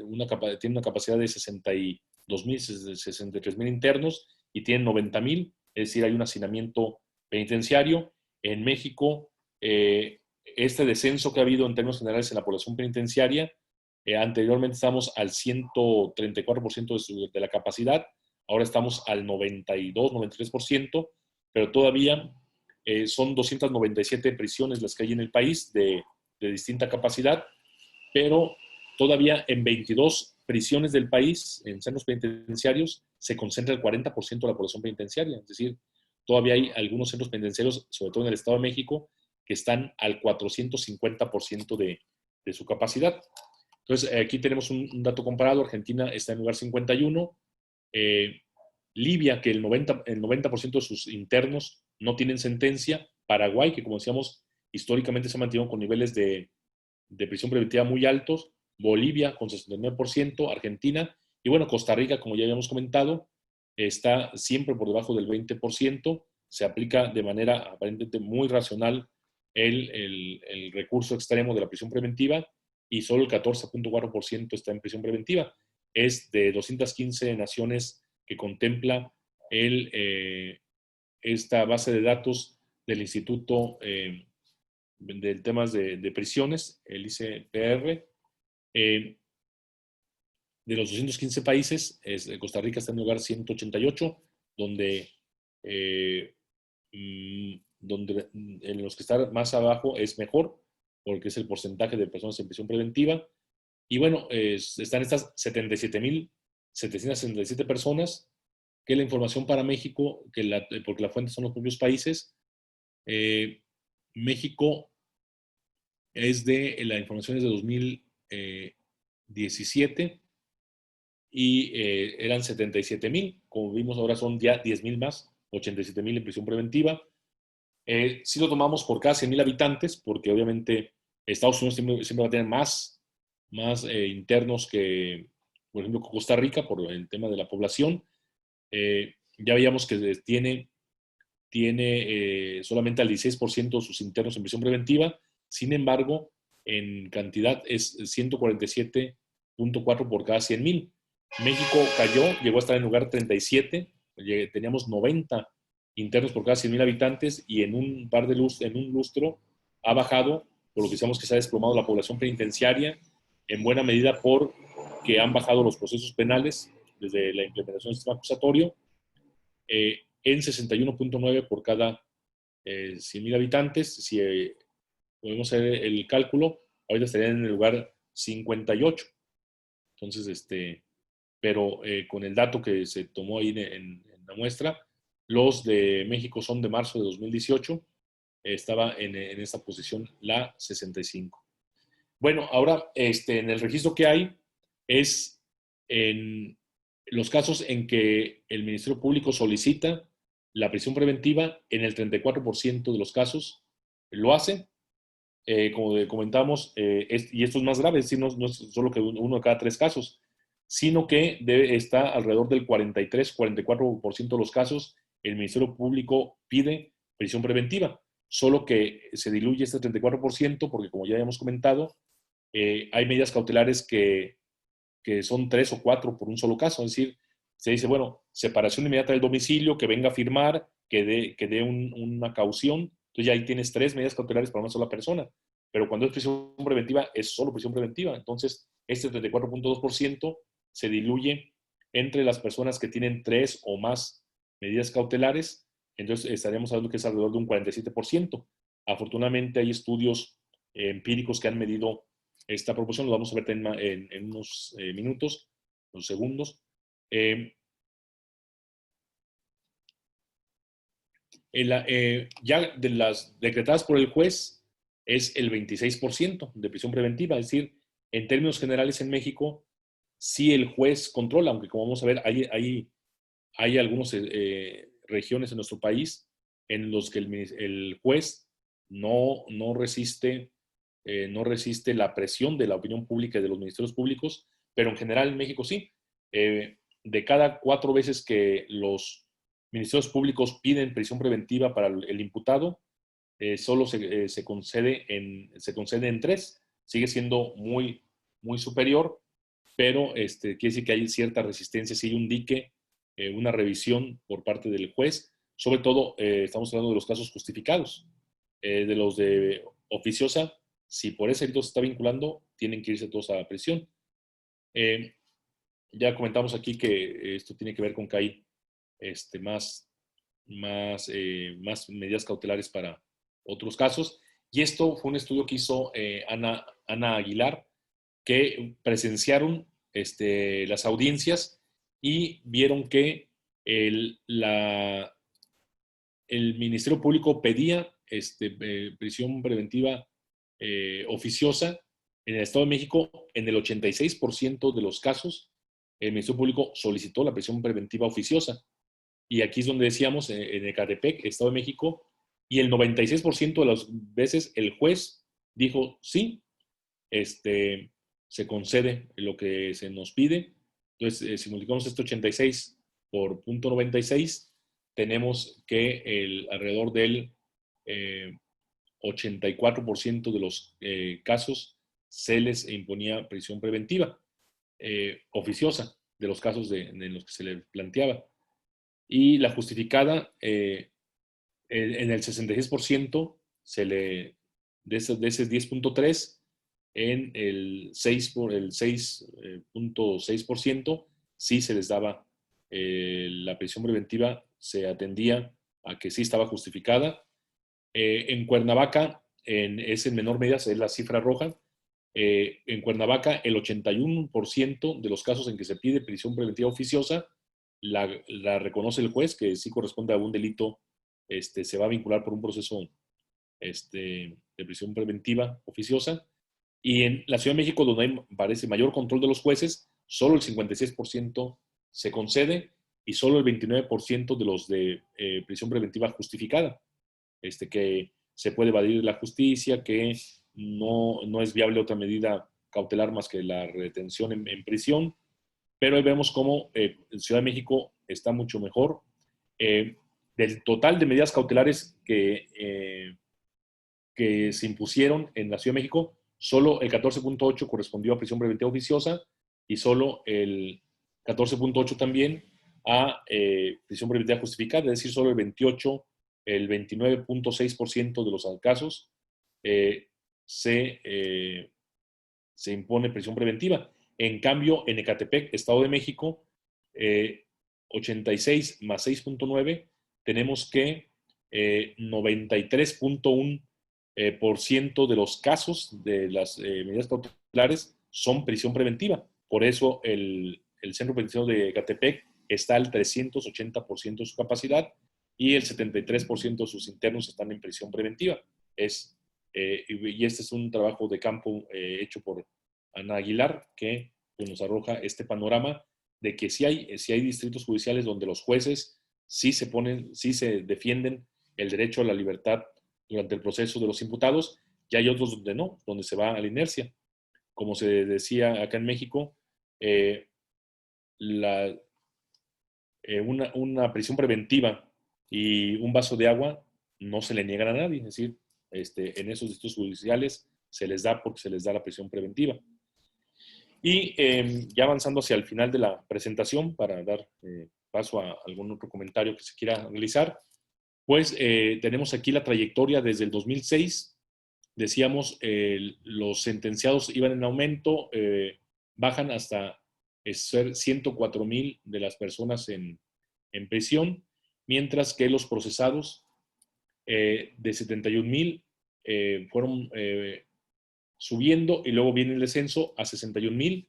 tiene una capacidad de 62,000, 63,000 internos y tienen 90,000, es decir, hay un hacinamiento penitenciario. En México, este descenso que ha habido en términos generales en la población penitenciaria, anteriormente estábamos al 134% de la capacidad, ahora estamos al 92, 93%, pero todavía son 297 prisiones las que hay en el país de distinta capacidad, pero todavía en 22 prisiones del país, en centros penitenciarios, se concentra el 40% de la población penitenciaria. Es decir, todavía hay algunos centros penitenciarios, sobre todo en el Estado de México, que están al 450% de su capacidad. Entonces, aquí tenemos un dato comparado. Argentina está en lugar 51. Libia, que el 90% de sus internos no tienen sentencia. Paraguay, que como decíamos, históricamente se ha mantenido con niveles de prisión preventiva muy altos. Bolivia con 69%, Argentina, y bueno, Costa Rica, como ya habíamos comentado, está siempre por debajo del 20%. Se aplica de manera aparentemente muy racional el recurso extremo de la prisión preventiva, y solo el 14,4% está en prisión preventiva. Es de 215 naciones que contempla esta base de datos del Instituto de temas de prisiones, el ICPR. De los 215 países, Costa Rica está en el lugar 188, donde en los que está más abajo es mejor, porque es el porcentaje de personas en prisión preventiva. Y bueno, están estas 77,767 personas, que la información para México, porque la fuente son los propios países. México la información es de 2017, y eran 77,000. Como vimos, ahora son ya 10,000 más, 87,000 en prisión preventiva. Si lo tomamos por cada 100,000 habitantes, porque obviamente Estados Unidos siempre va a tener más internos que, por ejemplo, Costa Rica, por el tema de la población. Ya veíamos que tiene solamente al 16% de sus internos en prisión preventiva. Sin embargo, en cantidad es 147.4 por cada 100,000. México cayó, llegó a estar en lugar 37, teníamos 90 internos por cada 100,000 habitantes y en un lustro ha bajado, por lo que decíamos que se ha desplomado la población penitenciaria, en buena medida porque han bajado los procesos penales desde la implementación del sistema acusatorio, en 61.9 por cada 100,000 habitantes. Si podemos hacer el cálculo, ahorita estarían en el lugar 58. Entonces, pero con el dato que se tomó ahí en la muestra, los de México son de marzo de 2018, estaba en esta posición la 65. Bueno, ahora en el registro que hay es en los casos en que el Ministerio Público solicita la prisión preventiva, en el 34% de los casos lo hace. Como comentamos, y esto es más grave, es decir, no es solo que uno de cada 3 casos, sino que está alrededor del 43-44% de los casos, el Ministerio Público pide prisión preventiva, solo que se diluye este 34% porque, como ya habíamos comentado, hay medidas cautelares que son 3 o 4 por un solo caso. Es decir, se dice, bueno, separación inmediata del domicilio, que venga a firmar, que dé una caución. Entonces ya ahí tienes 3 medidas cautelares para una sola persona. Pero cuando es prisión preventiva, es solo prisión preventiva. Entonces, este 34.2% se diluye entre las personas que tienen 3 o más medidas cautelares. Entonces, estaríamos hablando que es alrededor de un 47%. Afortunadamente, hay estudios empíricos que han medido esta proporción. Lo vamos a ver en unos minutos, unos segundos. Ya de las decretadas por el juez es el 26% de prisión preventiva. Es decir, en términos generales en México, sí el juez controla, aunque como vamos a ver, hay algunas regiones en nuestro país en los que el juez no resiste la presión de la opinión pública y de los ministerios públicos, pero en general en México sí. De cada 4 veces que los ministerios públicos piden prisión preventiva para el imputado, solo se concede en 3. Sigue siendo muy, muy superior, pero quiere decir que hay cierta resistencia, si hay un dique, una revisión por parte del juez. Sobre todo, estamos hablando de los casos justificados. De los de oficiosa, si por ese delito se está vinculando, tienen que irse todos a prisión. Ya comentamos aquí que esto tiene que ver con que hay más medidas cautelares para otros casos. Y esto fue un estudio que hizo Ana Aguilar, que presenciaron las audiencias y vieron que el Ministerio Público pedía prisión preventiva oficiosa en el Estado de México. En el 86% de los casos, el Ministerio Público solicitó la prisión preventiva oficiosa. Y aquí es donde decíamos, en Ecatepec, Estado de México, y el 96% de las veces el juez dijo sí, se concede lo que se nos pide. Entonces, si multiplicamos este 86 por 0.96, tenemos que alrededor del 84% de los casos se les imponía prisión preventiva oficiosa, de los casos en los que se le planteaba. Y la justificada, en el 66% de ese 10.3, en el 6.6% sí se les daba la prisión preventiva, se atendía a que sí estaba justificada. En Cuernavaca, es en menor medida, es la cifra roja. En Cuernavaca, el 81% de los casos en que se pide prisión preventiva oficiosa la reconoce el juez, que sí corresponde a un delito, se va a vincular por un proceso de prisión preventiva oficiosa. Y en la Ciudad de México, donde parece mayor control de los jueces, solo el 56% se concede y solo el 29% de los de prisión preventiva justificada, que se puede evadir la justicia, que no es viable otra medida cautelar más que la retención en prisión, pero ahí vemos cómo Ciudad de México está mucho mejor. Del total de medidas cautelares que se impusieron en la Ciudad de México, solo el 14.8 correspondió a prisión preventiva oficiosa y solo el 14.8 también a prisión preventiva justificada, es decir, solo el 29.6% de los casos se impone prisión preventiva. En cambio, en Ecatepec, Estado de México, 86 más 6.9, tenemos que 93.1% de los casos de las medidas cautelares son prisión preventiva. Por eso el centro penitenciario de Ecatepec está al 380% de su capacidad y el 73% de sus internos están en prisión preventiva. Y este es un trabajo de campo hecho por Ana Aguilar que pues, nos arroja este panorama de que si hay distritos judiciales donde los jueces sí se defienden el derecho a la libertad durante el proceso de los imputados, y hay otros donde no, donde se va a la inercia. Como se decía acá en México, una prisión preventiva y un vaso de agua no se le niegan a nadie, es decir, en esos distritos judiciales se les da porque se les da la prisión preventiva. Y ya avanzando hacia el final de la presentación, para dar paso a algún otro comentario que se quiera realizar, pues tenemos aquí la trayectoria desde el 2006. Decíamos, los sentenciados iban en aumento, bajan hasta ser 104,000 de las personas en prisión, mientras que los procesados de 71,000 fueron subiendo y luego viene el descenso a 61,000,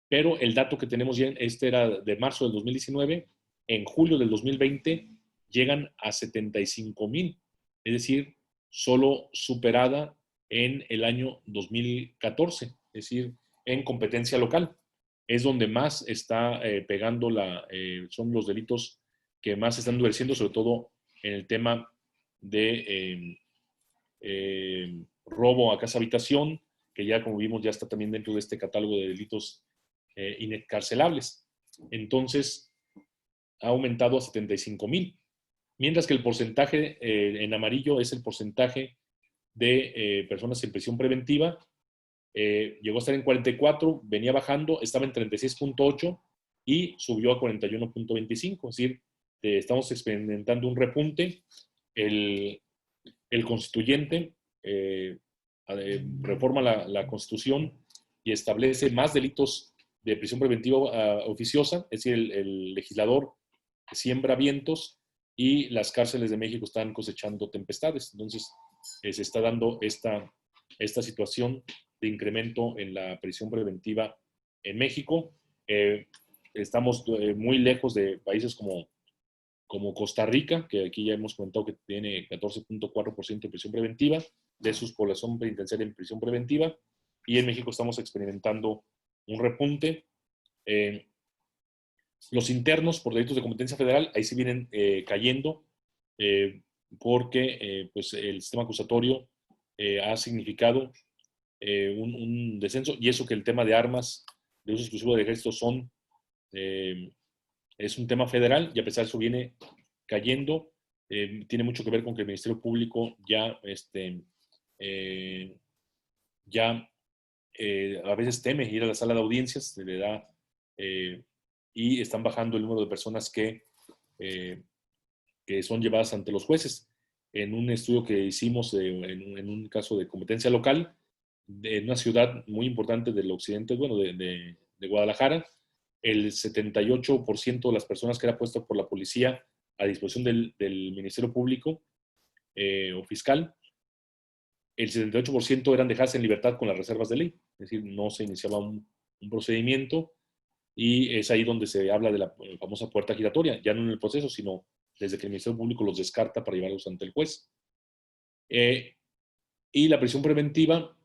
pero el dato que tenemos ya, era de marzo del 2019, en julio del 2020 llegan a 75,000, es decir, solo superada en el año 2014, es decir, en competencia local. Es donde más está pegando son los delitos que más están endureciendo, sobre todo en el tema de robo a casa habitación, que ya como vimos ya está también dentro de este catálogo de delitos inexcarcelables. Entonces ha aumentado a 75,000, mientras que el porcentaje en amarillo es el porcentaje de personas en prisión preventiva. Llegó a estar en 44, venía bajando, estaba en 36.8 y subió a 41.25, es decir, estamos experimentando un repunte. El constituyente reforma la Constitución y establece más delitos de prisión preventiva oficiosa, es decir, el legislador siembra vientos y las cárceles de México están cosechando tempestades. Entonces, se está dando esta situación de incremento en la prisión preventiva en México. Estamos muy lejos de países como Costa Rica, que aquí ya hemos comentado que tiene 14.4% de prisión preventiva, de su población penitenciaria en prisión preventiva, y en México estamos experimentando un repunte. Los internos por delitos de competencia federal, ahí sí vienen cayendo, porque pues el sistema acusatorio ha significado un descenso, y eso que el tema de armas de uso exclusivo del ejército es un tema federal, y a pesar de eso viene cayendo. Tiene mucho que ver con que el Ministerio Público ya a veces teme ir a la sala de audiencias, se le da, y están bajando el número de personas que son llevadas ante los jueces. En un estudio que hicimos en un caso de competencia local, en una ciudad muy importante del occidente, bueno, de Guadalajara, el 78% de las personas que era puesto por la policía a disposición del Ministerio Público o fiscal, el 78% eran dejadas en libertad con las reservas de ley, es decir, no se iniciaba un procedimiento, y es ahí donde se habla de la famosa puerta giratoria, ya no en el proceso, sino desde que el Ministerio Público los descarta para llevarlos ante el juez. Y la prisión preventiva,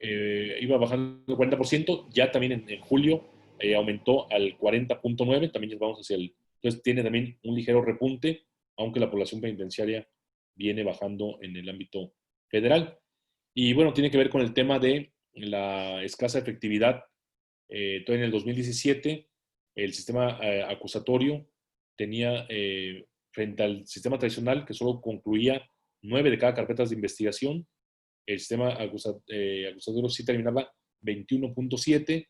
iba bajando el 40%, ya también en julio aumentó al 40.9%, también ya vamos hacia el... Entonces tiene también un ligero repunte, aunque la población penitenciaria viene bajando en el ámbito federal. Y bueno, tiene que ver con el tema de la escasa efectividad. Todavía en el 2017, el sistema acusatorio tenía, frente al sistema tradicional, que solo concluía 9 de cada carpetas de investigación, el sistema acusatorio sí terminaba 21.7,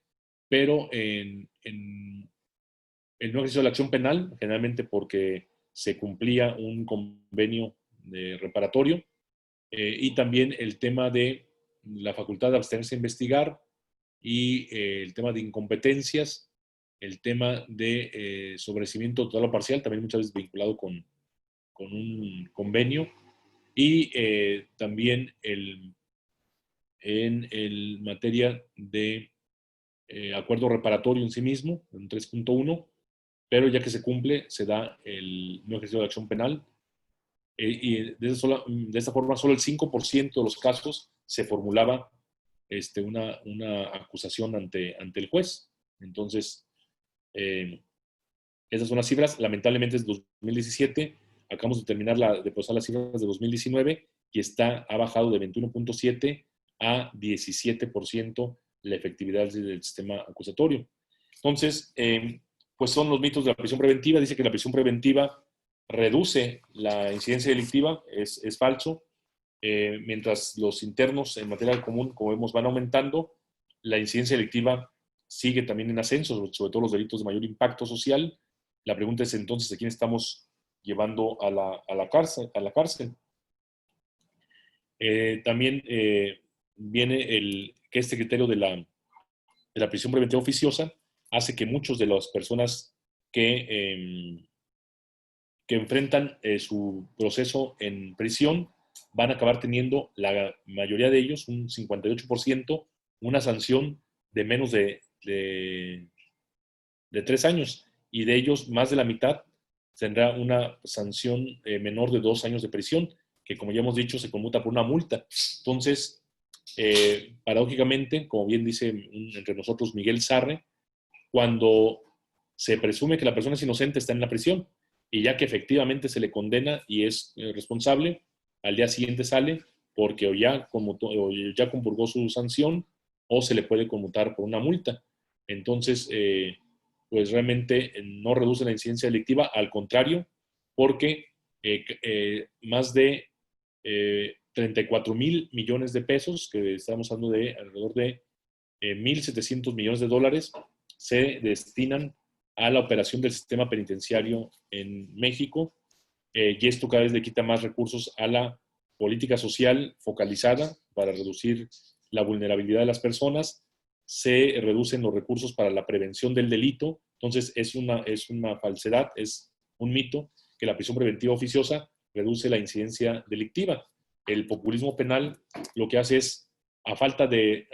pero no ejercicio de la acción penal, generalmente porque se cumplía un convenio de reparatorio, y también el tema de la facultad de abstenerse a investigar y el tema de incompetencias, el tema de sobreseimiento total o parcial, también muchas veces vinculado con un convenio, y también en el materia de acuerdo reparatorio en sí mismo, en 3.1, pero ya que se cumple, se da el no ejercicio de acción penal, y de esta forma solo el 5% de los casos se formulaba una acusación ante el juez. Entonces, esas son las cifras. Lamentablemente es 2017, acabamos de terminar de pasar las cifras de 2019 y ha bajado de 21.7 a 17% la efectividad del sistema acusatorio. Entonces, pues son los mitos de la prisión preventiva. Dice que la prisión preventiva reduce la incidencia delictiva, es falso. Mientras los internos en materia común, como vemos, van aumentando, la incidencia delictiva sigue también en ascenso, sobre todo los delitos de mayor impacto social. La pregunta es entonces a quién estamos llevando a la cárcel. También viene que este criterio de la prisión preventiva oficiosa hace que muchos de las personas que enfrentan su proceso en prisión van a acabar teniendo, la mayoría de ellos, un 58%, una sanción de menos de 3 años, y de ellos más de la mitad tendrá una sanción menor de 2 años de prisión, que como ya hemos dicho se conmuta por una multa. Entonces, paradójicamente, como bien dice entre nosotros Miguel Sarre, cuando se presume que la persona es inocente está en la prisión, y ya que efectivamente se le condena y es responsable, al día siguiente sale porque o ya compurgó su sanción o se le puede conmutar por una multa. Entonces, pues realmente no reduce la incidencia delictiva, al contrario, porque más de 34,000 millones de pesos, que estamos hablando de alrededor de 1.700 millones de dólares, se destinan a la operación del sistema penitenciario en México, y esto cada vez le quita más recursos a la política social focalizada para reducir la vulnerabilidad de las personas, se reducen los recursos para la prevención del delito. Entonces es una falsedad, es un mito que la prisión preventiva oficiosa reduce la incidencia delictiva. El populismo penal lo que hace es, a falta de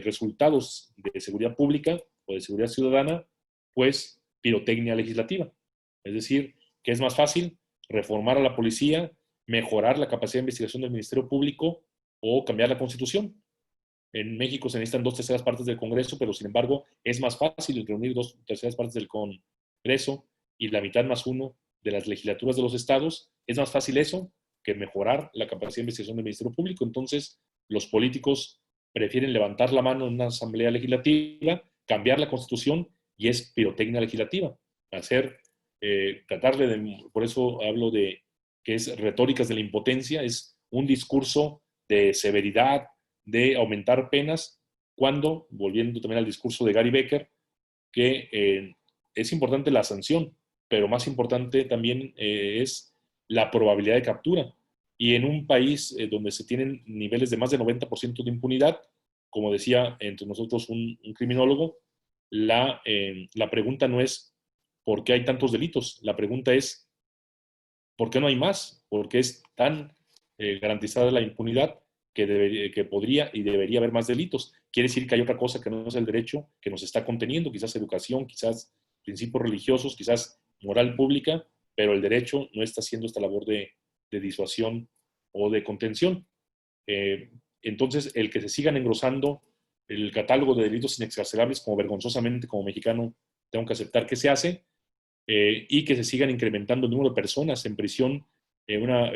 resultados de seguridad pública o de seguridad ciudadana, pues pirotecnia legislativa. Es decir, que es más fácil reformar a la policía, mejorar la capacidad de investigación del Ministerio Público o cambiar la Constitución. En México se necesitan 2/3 partes del Congreso, pero sin embargo es más fácil reunir 2/3 partes del Congreso y la mitad más uno de las legislaturas de los estados. Es más fácil eso que mejorar la capacidad de investigación del Ministerio Público. Entonces, los políticos prefieren levantar la mano en una asamblea legislativa, cambiar la Constitución, y es pirotecnia legislativa. Por eso hablo de que es retóricas de la impotencia, es un discurso de severidad, de aumentar penas, cuando, volviendo también al discurso de Gary Becker, que es importante la sanción, pero más importante también es la probabilidad de captura. Y en un país donde se tienen niveles de más de 90% de impunidad, como decía entre nosotros un criminólogo, la pregunta no es ¿por qué hay tantos delitos? La pregunta es ¿por qué no hay más? ¿Por qué es tan garantizada la impunidad que podría y debería haber más delitos? Quiere decir que hay otra cosa que no es el derecho que nos está conteniendo, quizás educación, quizás principios religiosos, quizás moral pública, pero el derecho no está haciendo esta labor de disuasión o de contención. Entonces, el que se sigan engrosando el catálogo de delitos inexcarcelables, como vergonzosamente como mexicano tengo que aceptar que se hace, y que se sigan incrementando el número de personas en prisión, una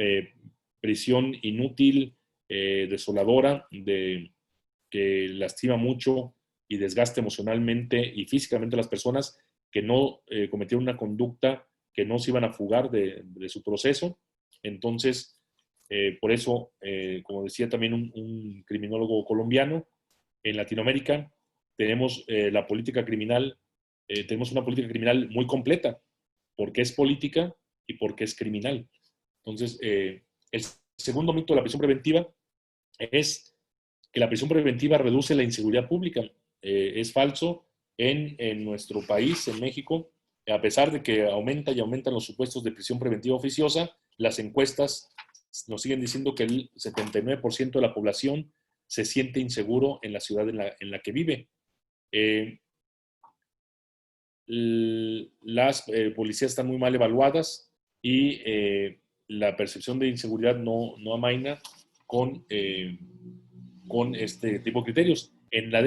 prisión inútil, desoladora, que lastima mucho y desgasta emocionalmente y físicamente a las personas que no cometieron una conducta, que no se iban a fugar de su proceso. Entonces, por eso, como decía también un criminólogo colombiano, en Latinoamérica tenemos la política criminal, tenemos una política criminal muy completa, porque es política y porque es criminal. Entonces, el segundo mito de la prisión preventiva es que la prisión preventiva reduce la inseguridad pública. Es falso. En nuestro país, en México, a pesar de que aumenta y aumentan los supuestos de prisión preventiva oficiosa, las encuestas nos siguen diciendo que el 79% de la población se siente inseguro en la ciudad en la que vive. Las policías están muy mal evaluadas y la percepción de inseguridad no amaina con este tipo de criterios. En la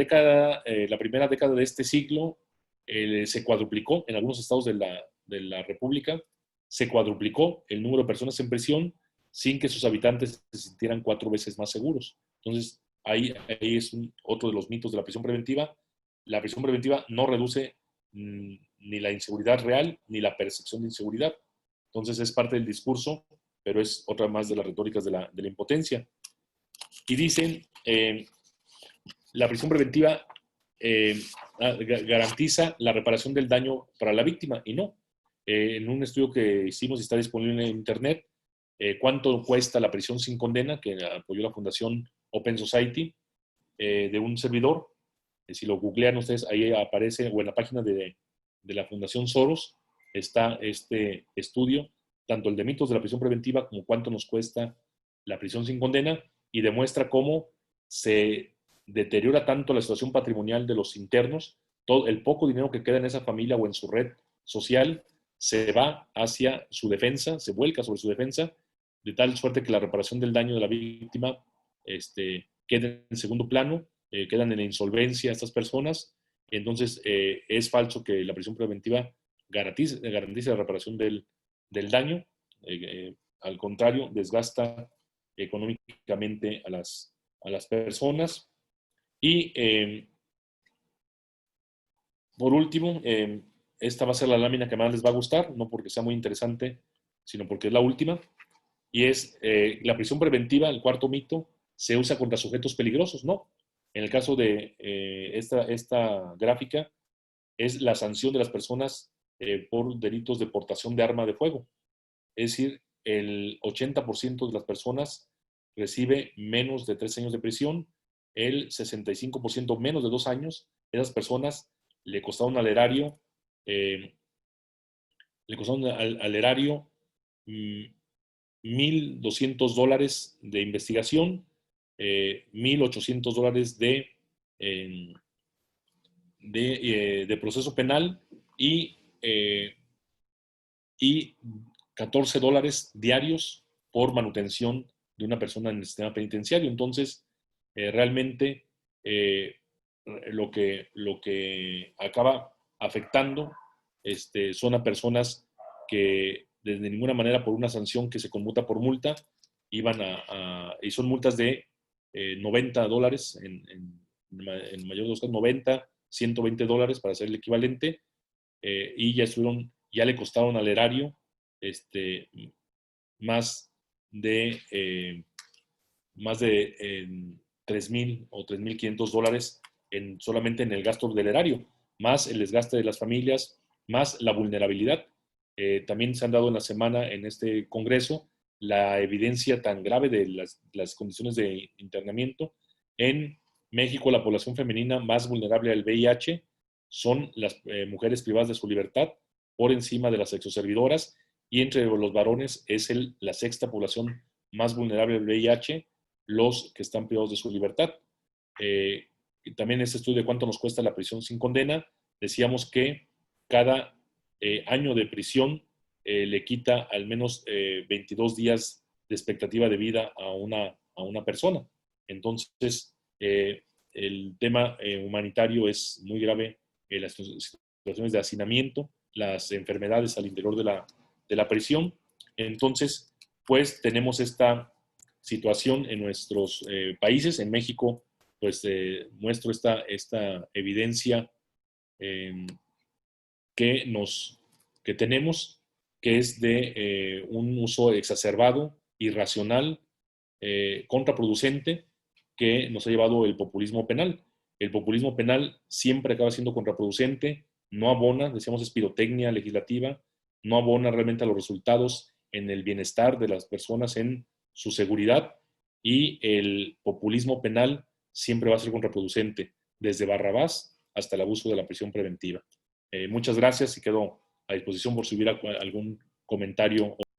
primera década de este siglo, se cuadruplicó en algunos estados de la República, se cuadruplicó el número de personas en prisión sin que sus habitantes se sintieran 4 veces más seguros. Entonces, ahí es otro de los mitos de la prisión preventiva. La prisión preventiva no reduce ni la inseguridad real ni la percepción de inseguridad. Entonces, es parte del discurso, pero es otra más de las retóricas de la impotencia. Y dicen, la prisión preventiva garantiza la reparación del daño para la víctima, y no. En un estudio que hicimos y está disponible en internet, cuánto cuesta la prisión sin condena, que apoyó la Fundación Open Society, de un servidor. Si lo googlean ustedes, ahí aparece, o en la página de la Fundación Soros, está este estudio, tanto el de mitos de la prisión preventiva como cuánto nos cuesta la prisión sin condena, y demuestra cómo se deteriora tanto la situación patrimonial de los internos, todo el poco dinero que queda en esa familia o en su red social se va hacia su defensa, se vuelca sobre su defensa, de tal suerte que la reparación del daño de la víctima queda en segundo plano, quedan en la insolvencia estas personas. Entonces, es falso que la prisión preventiva garantice la reparación del daño. Al contrario, desgasta económicamente a las personas. Y por último, esta va a ser la lámina que más les va a gustar, no porque sea muy interesante, sino porque es la última, y es la prisión preventiva, el cuarto mito, se usa contra sujetos peligrosos. No. En el caso de esta gráfica, es la sanción de las personas por delitos de portación de arma de fuego. Es decir, el 80% de las personas recibe menos de 3 años de prisión, el 65% menos de 2 años. Esas personas le costaron al erario, $1,200 de investigación, $1,800 de proceso penal y $14 diarios por manutención de una persona en el sistema penitenciario. Entonces, realmente lo que acaba afectando son a personas que de ninguna manera, por una sanción que se conmuta por multa, y son multas de $90 en mayor de los casos, 90, $120 para hacer el equivalente, y ya le costaron al erario más de 3,000 o $3,500 solamente en el gasto del erario, más el desgaste de las familias, más la vulnerabilidad. También se han dado en la semana en este congreso la evidencia tan grave de las condiciones de internamiento. En México, la población femenina más vulnerable al VIH son las mujeres privadas de su libertad, por encima de las sexoservidoras, y entre los varones es la sexta población más vulnerable al VIH, los que están privados de su libertad. Y también este estudio de cuánto nos cuesta la prisión sin condena, decíamos que cada año de prisión le quita al menos 22 días de expectativa de vida a una persona. Entonces, el tema humanitario es muy grave, las situaciones de hacinamiento, las enfermedades al interior de la prisión. Entonces, pues tenemos esta situación en nuestros países. En México, pues muestro esta evidencia que tenemos, que es de un uso exacerbado, irracional, contraproducente, que nos ha llevado el populismo penal. El populismo penal siempre acaba siendo contraproducente, no abona, decíamos, es pirotecnia legislativa, no abona realmente a los resultados en el bienestar de las personas, en su seguridad, y el populismo penal siempre va a ser contraproducente, desde Barrabás hasta el abuso de la prisión preventiva. Muchas gracias y quedo a disposición por si hubiera algún comentario